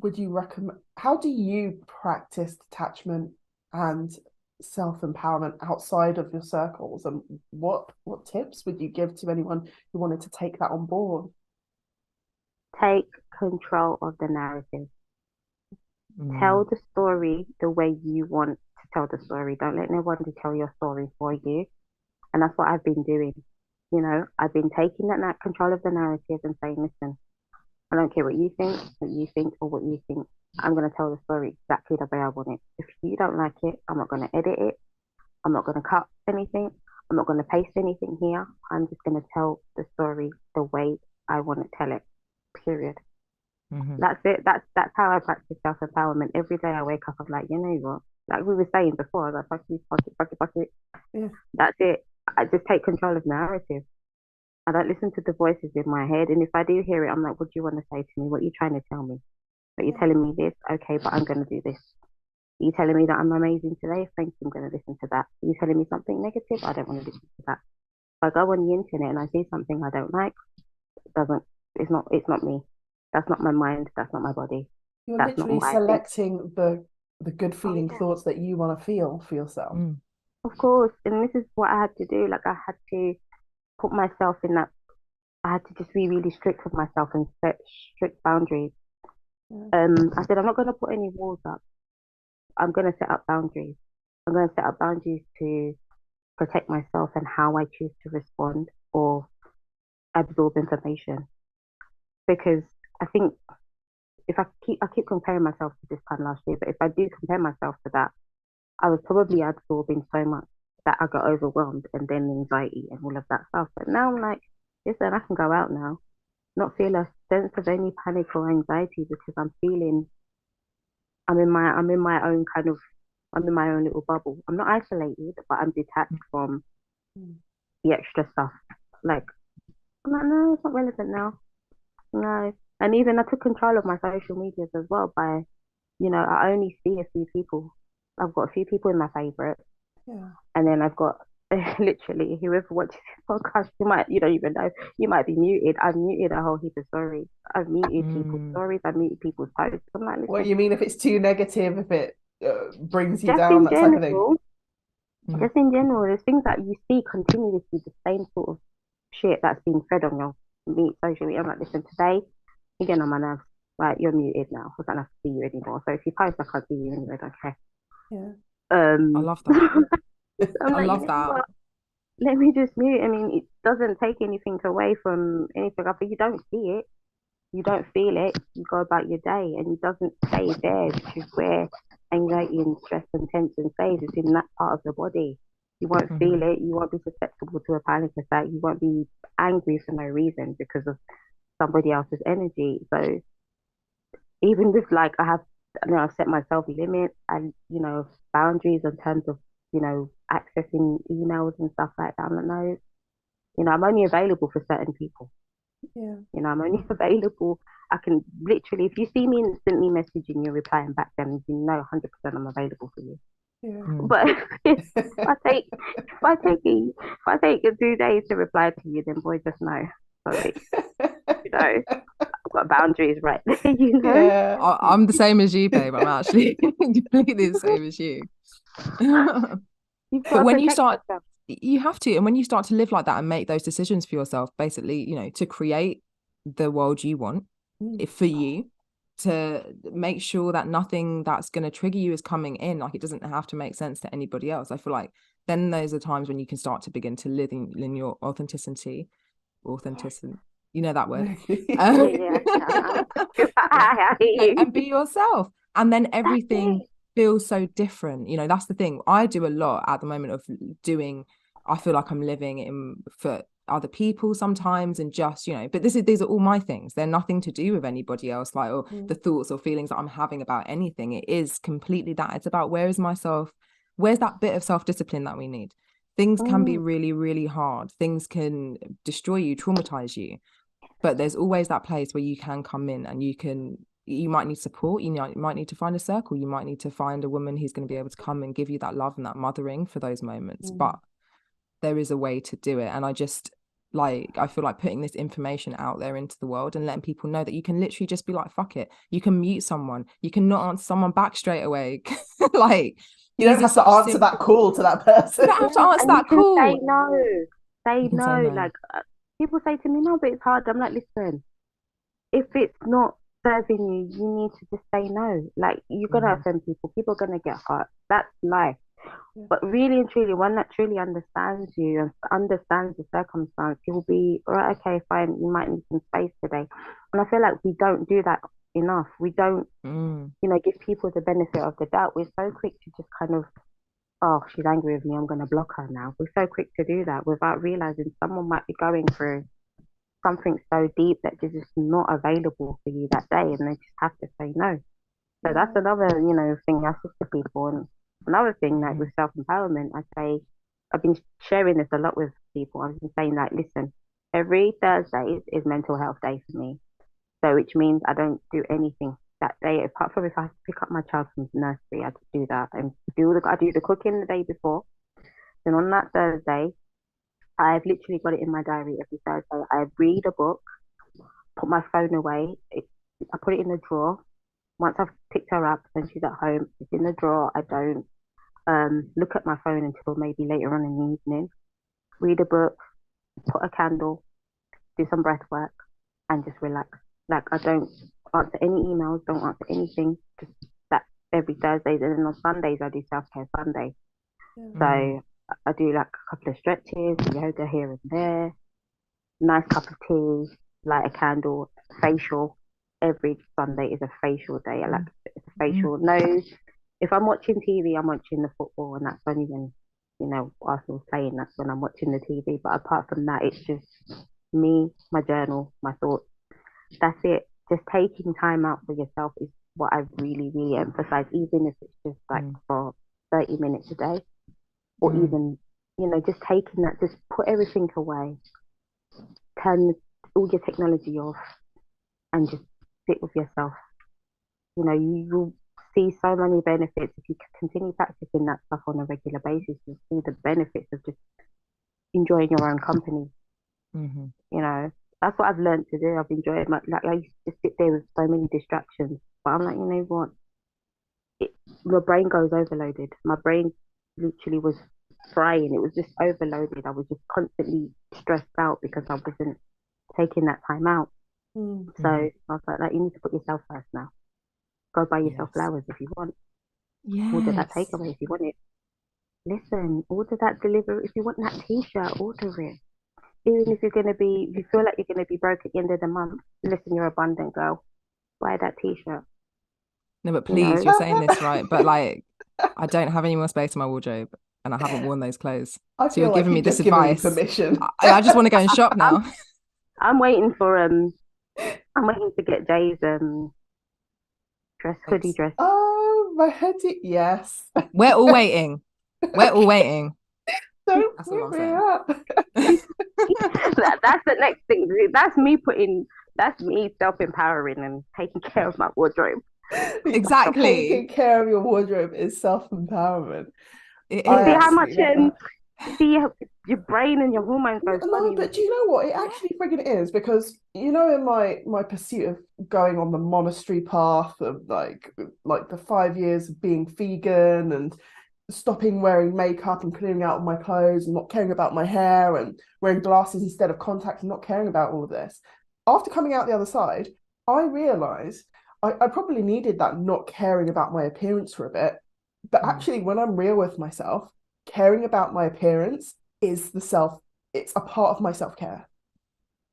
B: would you recommend, how do you practice detachment and self-empowerment outside of your circles? And what tips would you give to anyone who wanted to take that on board?
C: Take control of the narrative. Tell
A: Mm.
C: the story the way you want to tell the story. Don't let nobody tell your story for you. And that's what I've been doing. You know, I've been taking that control of the narrative and saying, listen, I don't care what you think, or what you think. I'm going to tell the story exactly the way I want it. If you don't like it, I'm not going to edit it. I'm not going to cut anything. I'm not going to paste anything here. I'm just going to tell the story the way I want to tell it. Period.
A: Mm-hmm.
C: That's it. That's how I practice self empowerment. Every day I wake up, I'm like, you know what? Like we were saying before, I was like, fuck you, fuck it, fuck it, fuck it.
B: Yeah.
C: That's it. I just take control of narrative. I don't listen to the voices in my head. And if I do hear it, I'm like, what do you want to say to me? What are you trying to tell me? Are you
B: Yeah.
C: telling me this? Okay, but I'm going to do this. Are you telling me that I'm amazing today? Thank you. I'm going to listen to that. Are you telling me something negative? I don't want to listen to that. If I go on the internet and I see something I don't like, it doesn't, it's not me. That's not my mind. That's not my body.
B: You're
C: That's not
B: literally
C: what I think.
B: selecting the good
C: Oh,
B: feeling
C: yeah.
B: thoughts that you want to feel for yourself.
A: Mm.
C: Of course. And this is what I had to do. Like I had to put myself in that. I had to just be really strict with myself and set strict boundaries.
B: Yeah.
C: I said I'm not going to put any walls up. I'm going to set up boundaries. I'm going to set up boundaries to protect myself and how I choose to respond or absorb information. Because I think if I keep comparing myself to this time last year, but if I do compare myself to that, I was probably absorbing so much that I got overwhelmed and then anxiety and all of that stuff. But now I'm like, listen, I can go out now, not feel a sense of any panic or anxiety because I'm in my own kind of I'm in my own little bubble. I'm not isolated, but I'm detached from
B: Mm.
C: the extra stuff. Like I'm like, no, it's not relevant now. No. And even I took control of my social medias as well by, I only see a few people. I've got a few people in my favorite,
B: Yeah.
C: and then I've got literally whoever watches this podcast, you don't even know, you might be muted. I've muted a whole heap of stories. I've muted people's
A: Mm.
C: stories. I've muted people's posts. I'm like,
B: What
C: listen,
B: you mean if it's too negative, if it brings you
C: just
B: down,
C: in
B: that type of thing?
C: general,
A: Mm.
C: just in general, there's things that you see continuously, the same sort of shit that's being fed on your social media. I'm like, listen, today, again, on my nerves. Right, you're muted now. I don't have to see you anymore. So if you post, I can't see you anyway. I don't care.
B: Yeah.
A: I
C: Um,
A: love that.
C: I'm
A: I
C: like, you
A: love
C: know
A: that.
C: what? Let me just mute. I mean, it doesn't take anything away from anything, but you don't see it, you don't feel it. You go about your day, and it doesn't stay there, which is where anxiety and stress and tension stays. It's in that part of the body. You won't
A: Mm-hmm.
C: feel it. You won't be susceptible to a panic attack. You won't be angry for no reason because of somebody else's energy. So even with like I've set myself limits and boundaries in terms of accessing emails and stuff like that. I'm like, no, I'm only available for certain people.
B: Yeah.
C: I'm only available. I can literally, if you see me instantly messaging you, replying back, then 100% I'm available for you.
B: Yeah.
A: Mm.
C: But if I take 2 days to reply to you, then boy, just know, sorry, I've got boundaries right there.
B: Yeah.
A: I'm the same as you, babe. I'm actually completely the same as you.
C: You've got
A: But
C: to
A: when you
C: protect
A: start,
C: yourself.
A: you have to, and when you start to live like that and make those decisions for yourself, basically, to create the world you want
B: Mm.
A: for you, to make sure that nothing that's going to trigger you is coming in, like it doesn't have to make sense to anybody else. I feel like then those are times when you can start to begin to live in your authenticity, that word,
C: Yeah, yeah, yeah. I hear
A: and
C: you.
A: be yourself, and then
C: That's
A: everything
C: it.
A: feels so different. That's the thing I do a lot at the moment of doing. I feel like I'm living in for other people sometimes, and just but these are all my things. They're nothing to do with anybody else, like, or the
B: Mm.
A: thoughts or feelings that I'm having about anything. It is completely that. It's about where's that bit of self-discipline that we need. Things can be
C: Mm,
A: really, really hard. Things can destroy you, traumatize you, but there's always that place where you can come in and you might need support. You might need to find a circle. You might need to find a woman who's going to be able to come and give you that love and that mothering for those moments.
B: Mm.
A: But there is a way to do it. And I just Like, I feel like putting this information out there into the world and letting people know that you can literally just be like, fuck it. You can mute someone. You can not answer someone back straight away. Like,
B: You don't
A: these are
B: have to
A: such
B: answer that
A: simple.
B: call to that
A: You
B: person.
A: don't have to
C: Yeah,
A: answer
C: and you
A: that
C: can say
A: call.
C: no. Say
A: You can say
C: no.
A: no.
C: Like people say to me, no, but it's hard. I'm like, listen, if it's not serving you, you need to just say no. Like you're gonna
A: Mhm.
C: offend people. People are gonna get hurt. That's life.
B: Yeah.
C: But really and truly, one that truly understands you and understands the circumstance, you'll be all right. Okay, fine. You might need some space today. And I feel like we don't do that enough. We don't,
A: Mm.
C: give people the benefit of the doubt. We're so quick to just kind of, oh, she's angry with me. I'm going to block her now. We're so quick to do that without realizing someone might be going through something so deep that is just not available for you that day, and they just have to say no. So that's
B: Yeah.
C: another, thing I say to people. And another thing, like
A: Mhm.
C: with self-empowerment, I say, I've been sharing this a lot with people. I've been saying, like, listen, every Thursday is mental health day for me. So, which means I don't do anything that day, apart from if I have to pick up my child from nursery, I just do that and I do the cooking the day before. Then on that Thursday, I've literally got it in my diary every Thursday. I read a book, put my phone away, I put it in the drawer. Once I've picked her up and she's at home, it's in the drawer. I don't look at my phone until maybe later on in the evening. Read a book, put a candle, do some breath work, and just relax. Like I don't answer any emails, don't answer anything. Just that every Thursday. And then on Sundays I do self care Sunday. So
B: Yeah.
A: Mm.
C: I do like a couple of stretches, yoga here and there, nice cup of tea, light a candle, facial. Every Sunday is a facial day. I like it's a
A: Mm.
C: facial. No, if I'm watching TV, I'm watching the football, and that's only when Arsenal's playing. That's when I'm watching the TV. But apart from that, it's just me, my journal, my thoughts. That's it. Just taking time out for yourself is what I really, really emphasize, even if it's just like
A: Mm.
C: for 30 minutes a day, or
A: Mm.
C: even just taking that, just put everything away, turn all your technology off, and just sit with yourself. You will see so many benefits if you continue practicing that stuff on a regular basis. You'll see the benefits of just enjoying your own company.
A: Mhm.
C: You know, that's what I've learned to do. I've enjoyed like I used to sit there with so many distractions, but I'm like, you know what? My brain goes overloaded. My brain literally was frying. It was just overloaded. I was just constantly stressed out because I wasn't taking that time out.
B: Mm.
C: So
A: Mhm.
C: I was like, you need to put yourself first now. Go buy yourself
A: Yes.
C: flowers if you want. Order that
A: Yes.
C: takeaway if you want it. Listen, order that delivery. If you want that t-shirt, order it. Even if if you feel like you're gonna be broke at the end of the month, listen, you're abundant girl. Buy that t-shirt.
A: No, but
C: You
A: please,
C: know,
A: you're saying this right. But like, I don't have any more space in my wardrobe and I haven't worn those clothes.
B: I
A: So you're
B: feel like
A: giving me
B: you've
A: this
B: just given me
A: advice.
B: permission.
A: I just want to go and shop
C: I'm
A: now.
C: I'm waiting for I'm waiting to get Jay's hoodie
A: Thanks.
C: dress.
B: Oh, my hoodie. Yes.
A: We're all waiting. We're all
B: Okay,
A: waiting.
B: don't
A: That's all
B: put
A: I'm
B: me
A: saying.
B: up.
C: That's the next thing. That's me self-empowering and taking care of my wardrobe.
A: Exactly.
B: Taking care of your wardrobe is self-empowerment.
A: It
C: You
B: I
C: see how
A: is.
C: much
B: absolutely love that.
C: you see how your brain and your hormones go
B: No,
C: funny with
B: but do you know what? It actually friggin' is because in my pursuit of going on the monastery path of like the 5 years of being vegan and stopping wearing makeup and clearing out my clothes and not caring about my hair and wearing glasses instead of contacts and not caring about all of this. After coming out the other side, I realized I probably needed that not caring about my appearance for a bit. But
A: Mm.
B: actually, when I'm real with myself, caring about my appearance is it's a part of my self-care.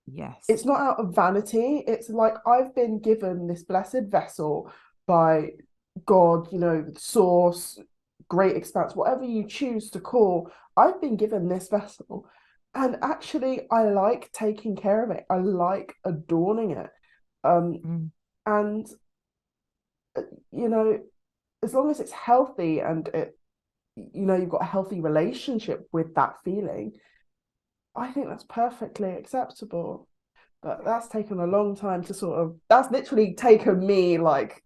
A: Yes.
B: It's not out of vanity. It's like I've been given this blessed vessel by God, source, great expanse, whatever you choose to call. I've been given this vessel. And actually, I like taking care of it. I like adorning it. Um,
A: Mm.
B: and you know, as long as it's healthy and you've got a healthy relationship with that feeling, I think that's perfectly acceptable. But that's taken a long time to that's literally taken me like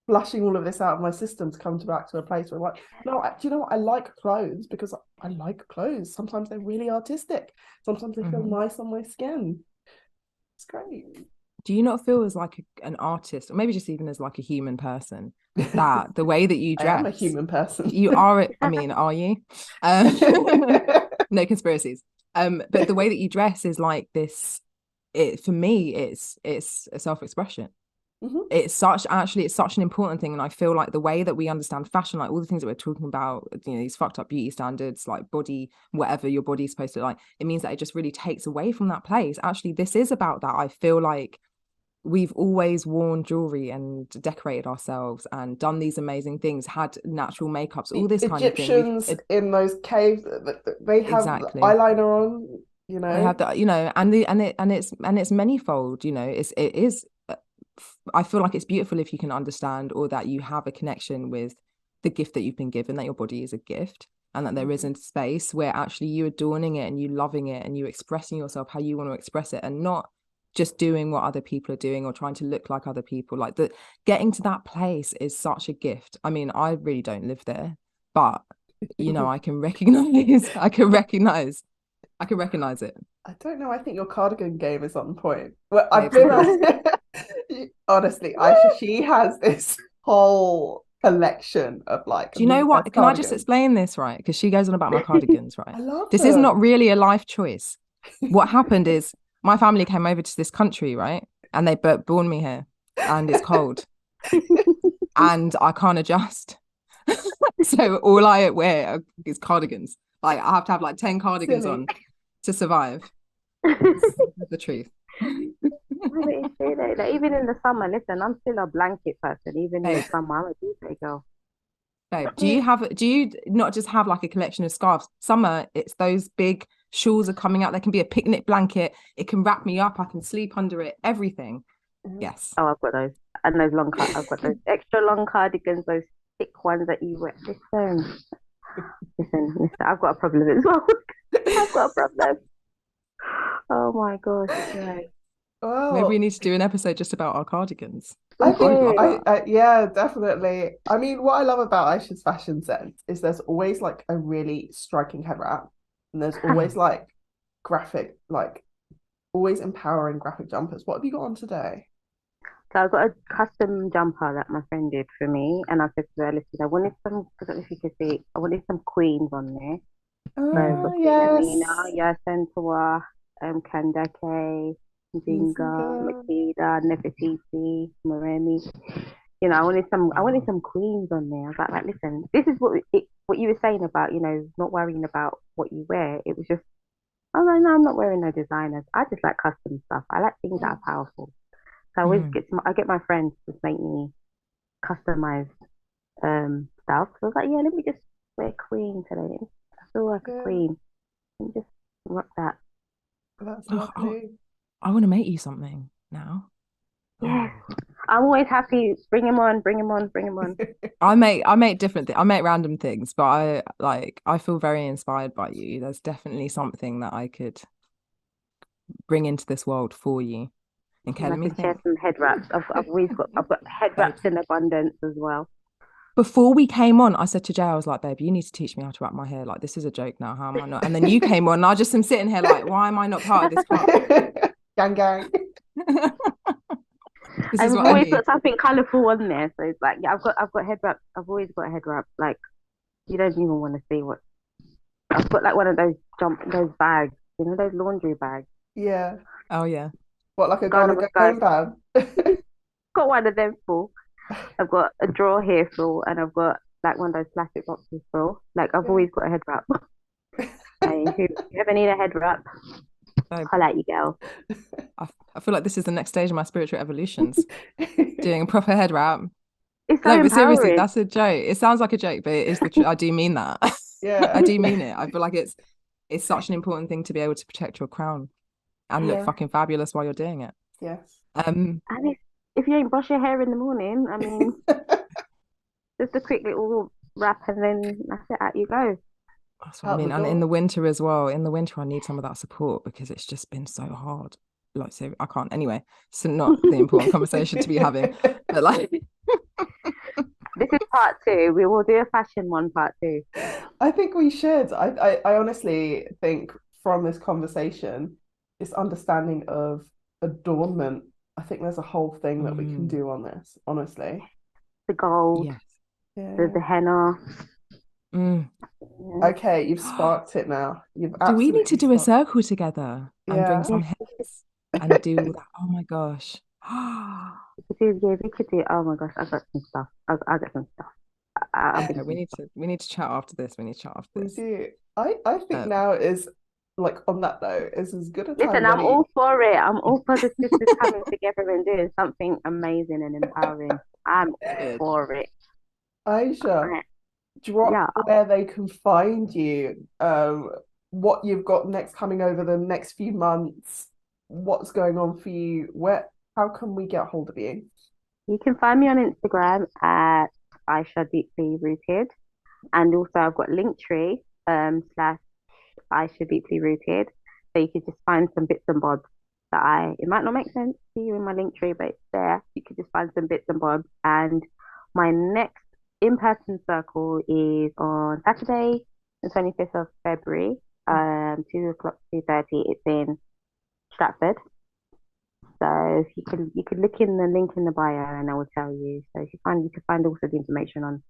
B: flushing all of this out of my system to come back to a place where I'm like, no, do you know what? I like clothes because I like clothes. Sometimes they're really artistic. Sometimes they feel nice on my skin. It's great.
A: Do you not feel as like an artist, or maybe just even as like a human person, that the way that you dress,
B: I am a human person.
A: You are, I mean, are you? No conspiracies. But the way that you dress is like this. For me, it's a self-expression. It's such an important thing, and I feel like the way that we understand fashion, like all the things that we're talking about, you know, these fucked up beauty standards, like body, whatever your body's supposed to look like, it means that it just really takes away from that place. Actually, this is about that. I feel like we've always worn jewelry and decorated ourselves and done these amazing things, had natural makeups, all this kind of thing.
B: Egyptians in those caves, they have eyeliner on, you know.
A: They have that, you know, and it's manifold, you know. It is. I feel like it's beautiful if you can understand, or that you have a connection with the gift that you've been given, that your body is a gift, and that there isn't space where actually you adorning it and you loving it and you expressing yourself how you want to express it, and not just doing what other people are doing or trying to look like other people. Like, the getting to that place is such a gift. I mean, I really don't live there, but you know, I can recognize it.
B: I don't know. I think your cardigan game is on point. Well, I feel like, honestly, Aisha, she has this whole collection of like.
A: Do you know what? Can I just explain this, right? Because she goes on about my cardigans, right?
B: I love
A: this. Is not really a life choice. What happened is my family came over to this country, right? And they born me here, and it's cold, and I can't adjust. So all I wear is cardigans. Like, I have to have like 10 cardigans on to survive. The truth.
C: Like, even in the summer, listen, I'm still a blanket person. Even in the summer, I'm a duvet girl.
A: Babe, do you not just have like a collection of scarves? Summer, it's those big shawls are coming out. There can be a picnic blanket. It can wrap me up. I can sleep under it. Everything. Yes.
C: Oh, I've got those. And those I've got those extra long cardigans, those thick ones that you wear. Listen, I've got a problem as well. I've got a problem. Oh my gosh. Right.
B: Oh,
A: maybe we need to do an episode just about our cardigans.
B: Yeah, definitely. I mean, what I love about Aisha's fashion sense is there's always like a really striking head wrap, and there's always like graphic, like always empowering graphic jumpers. What have you got on today?
C: So I've got a custom jumper that my friend did for me, and I said to her, listen, I wanted some, I don't know if you can see, I wanted some queens on there. Nina, Yasentua, Kandake, Zinga, Makeda, Nefertiti, Moremi. You know, I wanted some queens on there. I was like, listen, this is what you were saying about, you know, not worrying about what you wear. It was just, I was like, no, I'm not wearing no designers. I just like custom stuff. I like things that are powerful. So I always get my friends to make me customized stuff. So I was like, yeah, let me just wear queen today. I feel like a queen. Let me just rock that.
B: That's lovely.
A: I want to make you something now.
C: Yes. I'm always happy. Bring him on.
A: I make different things. I make random things, but I feel very inspired by you. There's definitely something that I could bring into this world for you. Okay, let me
C: share some head wraps. I've got head wraps in abundance as well.
A: Before we came on, I said to Jay, I was like, babe, you need to teach me how to wrap my hair. Like, this is a joke now. How am I not? And then you came on, and I just am sitting here like, why am I not part of this club?
B: Gang.
C: I've always got something colourful on there. So it's like, yeah, I've got head wraps. I've always got a head wrap. Like, you don't even want to see what. I've got like one of those bags, you know, those laundry bags.
B: Yeah.
A: Oh yeah.
B: What, like a garden bag?
C: Got one of them full. I've got a drawer here full, and I've got like one of those plastic boxes full. Like, I've always got a head wrap. Hey, if you ever need a head wrap, I'll let you go.
A: I feel like this is the next stage of my spiritual evolutions. Doing a proper head wrap.
C: It's so
A: but seriously, that's a joke. It sounds like a joke, but it is the truth. I do mean that.
B: Yeah.
A: I do mean it. I feel like it's such an important thing to be able to protect your crown and look fucking fabulous while you're doing it.
B: Yes.
C: And if you ain't brush your hair in the morning, I mean, just a quick little wrap, and then that's it. Out you go.
A: That's what I mean. And in the winter as well. In the winter, I need some of that support because it's just been so hard. Like, so I can't. Anyway, so not the important conversation to be having, but like.
C: This is part two. We will do a fashion one, part two.
B: I think we should. I honestly think from this conversation, this understanding of adornment, I think there's a whole thing that we can
A: Mm,
B: do on this, honestly.
C: The gold,
A: yes.
C: the
B: Yeah.
C: henna.
A: Mm.
C: Yeah.
B: Okay, you've sparked it now. You've
A: Do we need to
B: absolutely
A: do a
B: sparked.
A: circle together and bring
B: Yeah.
A: some
C: Yes,
A: hits and do all that? Oh my gosh.
C: we could do. Yeah, we could do. Oh my gosh, I got some stuff. I got some stuff. I'll
A: Okay,
C: bring some
A: we need
C: stuff.
A: to we need to chat after this. We need to chat after
B: We
A: this.
B: do. I think now is like on that note is as good a time
C: Listen,
B: as
C: I'm
B: any.
C: all for it. I'm all for the sisters coming together and doing something amazing and empowering. I'm all
A: Good.
C: for it.
B: Aisha,
C: I,
B: drop
C: yeah,
B: where they can find you, what you've got next coming over the next few months, what's going on for you, how can we get hold of you?
C: you can find me on Instagram at Aisha Deeply Rooted, and also I've got Linktree slash Aisha Deeply Rooted, so you could just find some bits and bobs that it might not make sense to you in my Linktree, but it's there. You could just find some bits and bobs, and my next in-person circle is on Saturday, the 25th of February, 2 o'clock, 2:30. It's in Stratford. So you could look in the link in the bio and I will tell you. So if you can find also the information
B: Do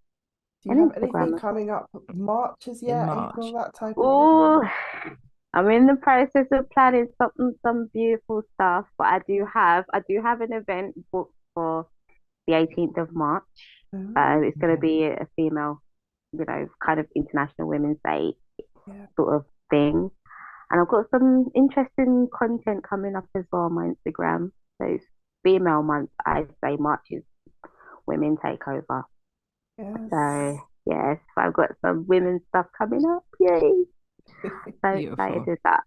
B: you
C: on
B: have anything
C: Instagram.
B: coming up Marches
A: In
B: yet? Anything of
A: March.
B: that type of thing?
C: Oh, I'm in the process of planning some beautiful stuff, but I do have an event booked for the 18th of March.
B: Oh,
C: It's going to
A: Okay.
C: be a female, kind of International Women's Day
B: yeah.
C: sort of thing. And I've got some interesting content coming up as well on my Instagram. So it's female month, I say March is women takeover. So
B: Yes.
C: yes, I've got some women stuff coming up. Yay. So excited
A: Beautiful.
C: with that.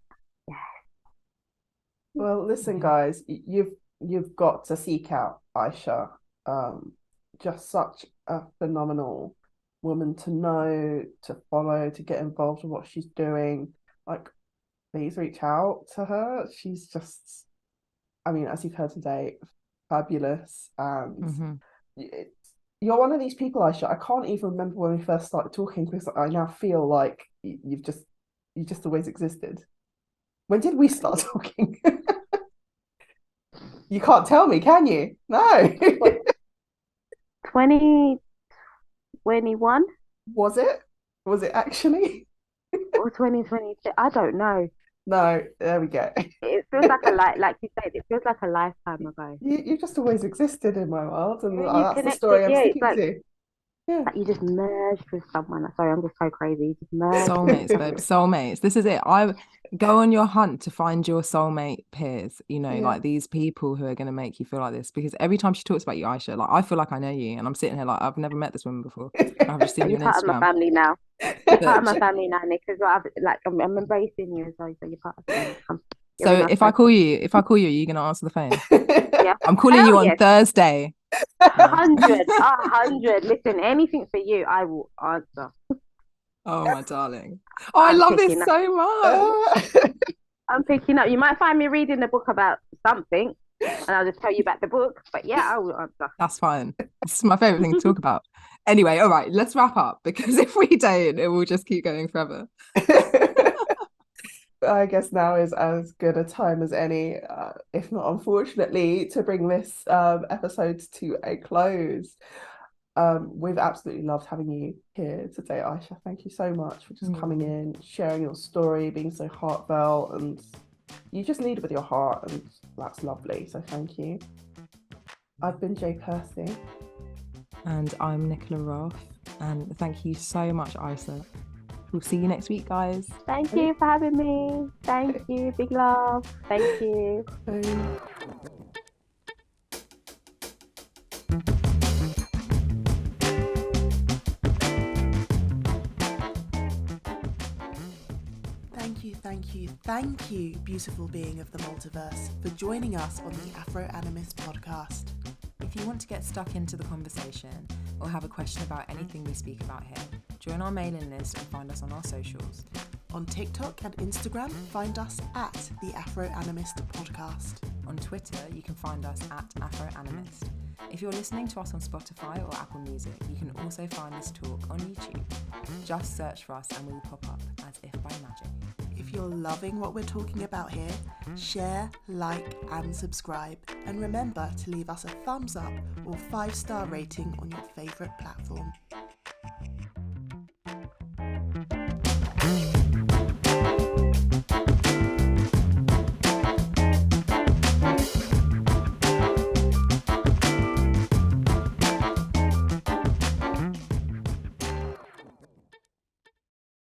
B: Well, listen,
A: Yeah.
B: guys, you've got to seek out Aisha. Um, just such a phenomenal woman to know, to follow, to get involved in what she's doing. Like, please reach out to her. She's just, I mean, as you've heard today, fabulous. And
A: Hmm.
B: it's, you're one of these people, Aisha. I can't even remember when we first started talking because I now feel like you just always existed. When did we start talking? You can't tell me, can you? No.
C: What, 2021
B: Was it? Was it actually?
C: or 2022? I don't know.
B: No, there we go.
C: It feels like like you said, it feels like a lifetime ago.
B: You just always existed in my world, and
C: Yeah, you
B: that's the
C: connected.
B: story I'm
C: Yeah, it's
B: sticking
C: like
B: to. Yeah.
C: you just merged with someone. Sorry, I'm just so crazy. You just merged with
A: Soulmates, babe.
C: someone.
A: Soulmates. This is it. I go on your hunt to find your soulmate peers,
B: Yeah.
A: like these people who are going to make you feel like this. Because every time she talks about you, Aisha, like I feel like I know you. And I'm sitting here like I've never met this woman before. I've just seen you
C: You're
A: on
C: part of my
A: Instagram.
C: family now. You're part of my
A: But
C: family now, Nick. Because I'm embracing you as well. So you're part of me. You're in
A: so
C: my
A: if I
C: circle.
A: call you, are you going to answer the phone?
C: Yeah.
A: I'm calling you
C: Hell
A: on
C: yes.
A: Thursday. No.
C: 100. Listen, anything for you, I will answer.
A: Oh, my darling. Oh, I
C: I'm
A: love this
C: picking up.
A: so much.
C: I'm picking up. You might find me reading the book about something, and I'll just tell you about the book. But yeah, I will answer.
A: That's fine. This is my favorite thing to talk about. Anyway, all right, let's wrap up because if we don't, it will just keep going forever.
B: I guess now is as good a time as any, if not unfortunately, to bring this episode to a close. We've absolutely loved having you here today, Aisha. Thank you so much for just coming
A: Mm.
B: in, sharing your story, being so heartfelt, and you just lead with your heart, and that's lovely. So thank you. I've been Jay Percy.
A: And I'm Nicola Roth. And thank you so much, Aisha. We'll see you next week, guys.
C: Thank you for having me. Thank you. Big love. Thank you.
B: Bye.
D: Thank you, beautiful being of the multiverse, for joining us on the Afro Animist podcast.
A: If you want to get stuck into the conversation or have a question about anything we speak about here, join our mailing list and find us on our socials.
D: On TikTok and Instagram, find us at the Afro Animist Podcast.
A: On Twitter, you can find us at Afro Animist. If you're listening to us on Spotify or Apple Music, you can also find this talk on YouTube. Just search for us and we will pop up as if by magic.
D: If you're loving what we're talking about here, share, like, and subscribe. And remember to leave us a thumbs up or 5-star rating on your favourite platform.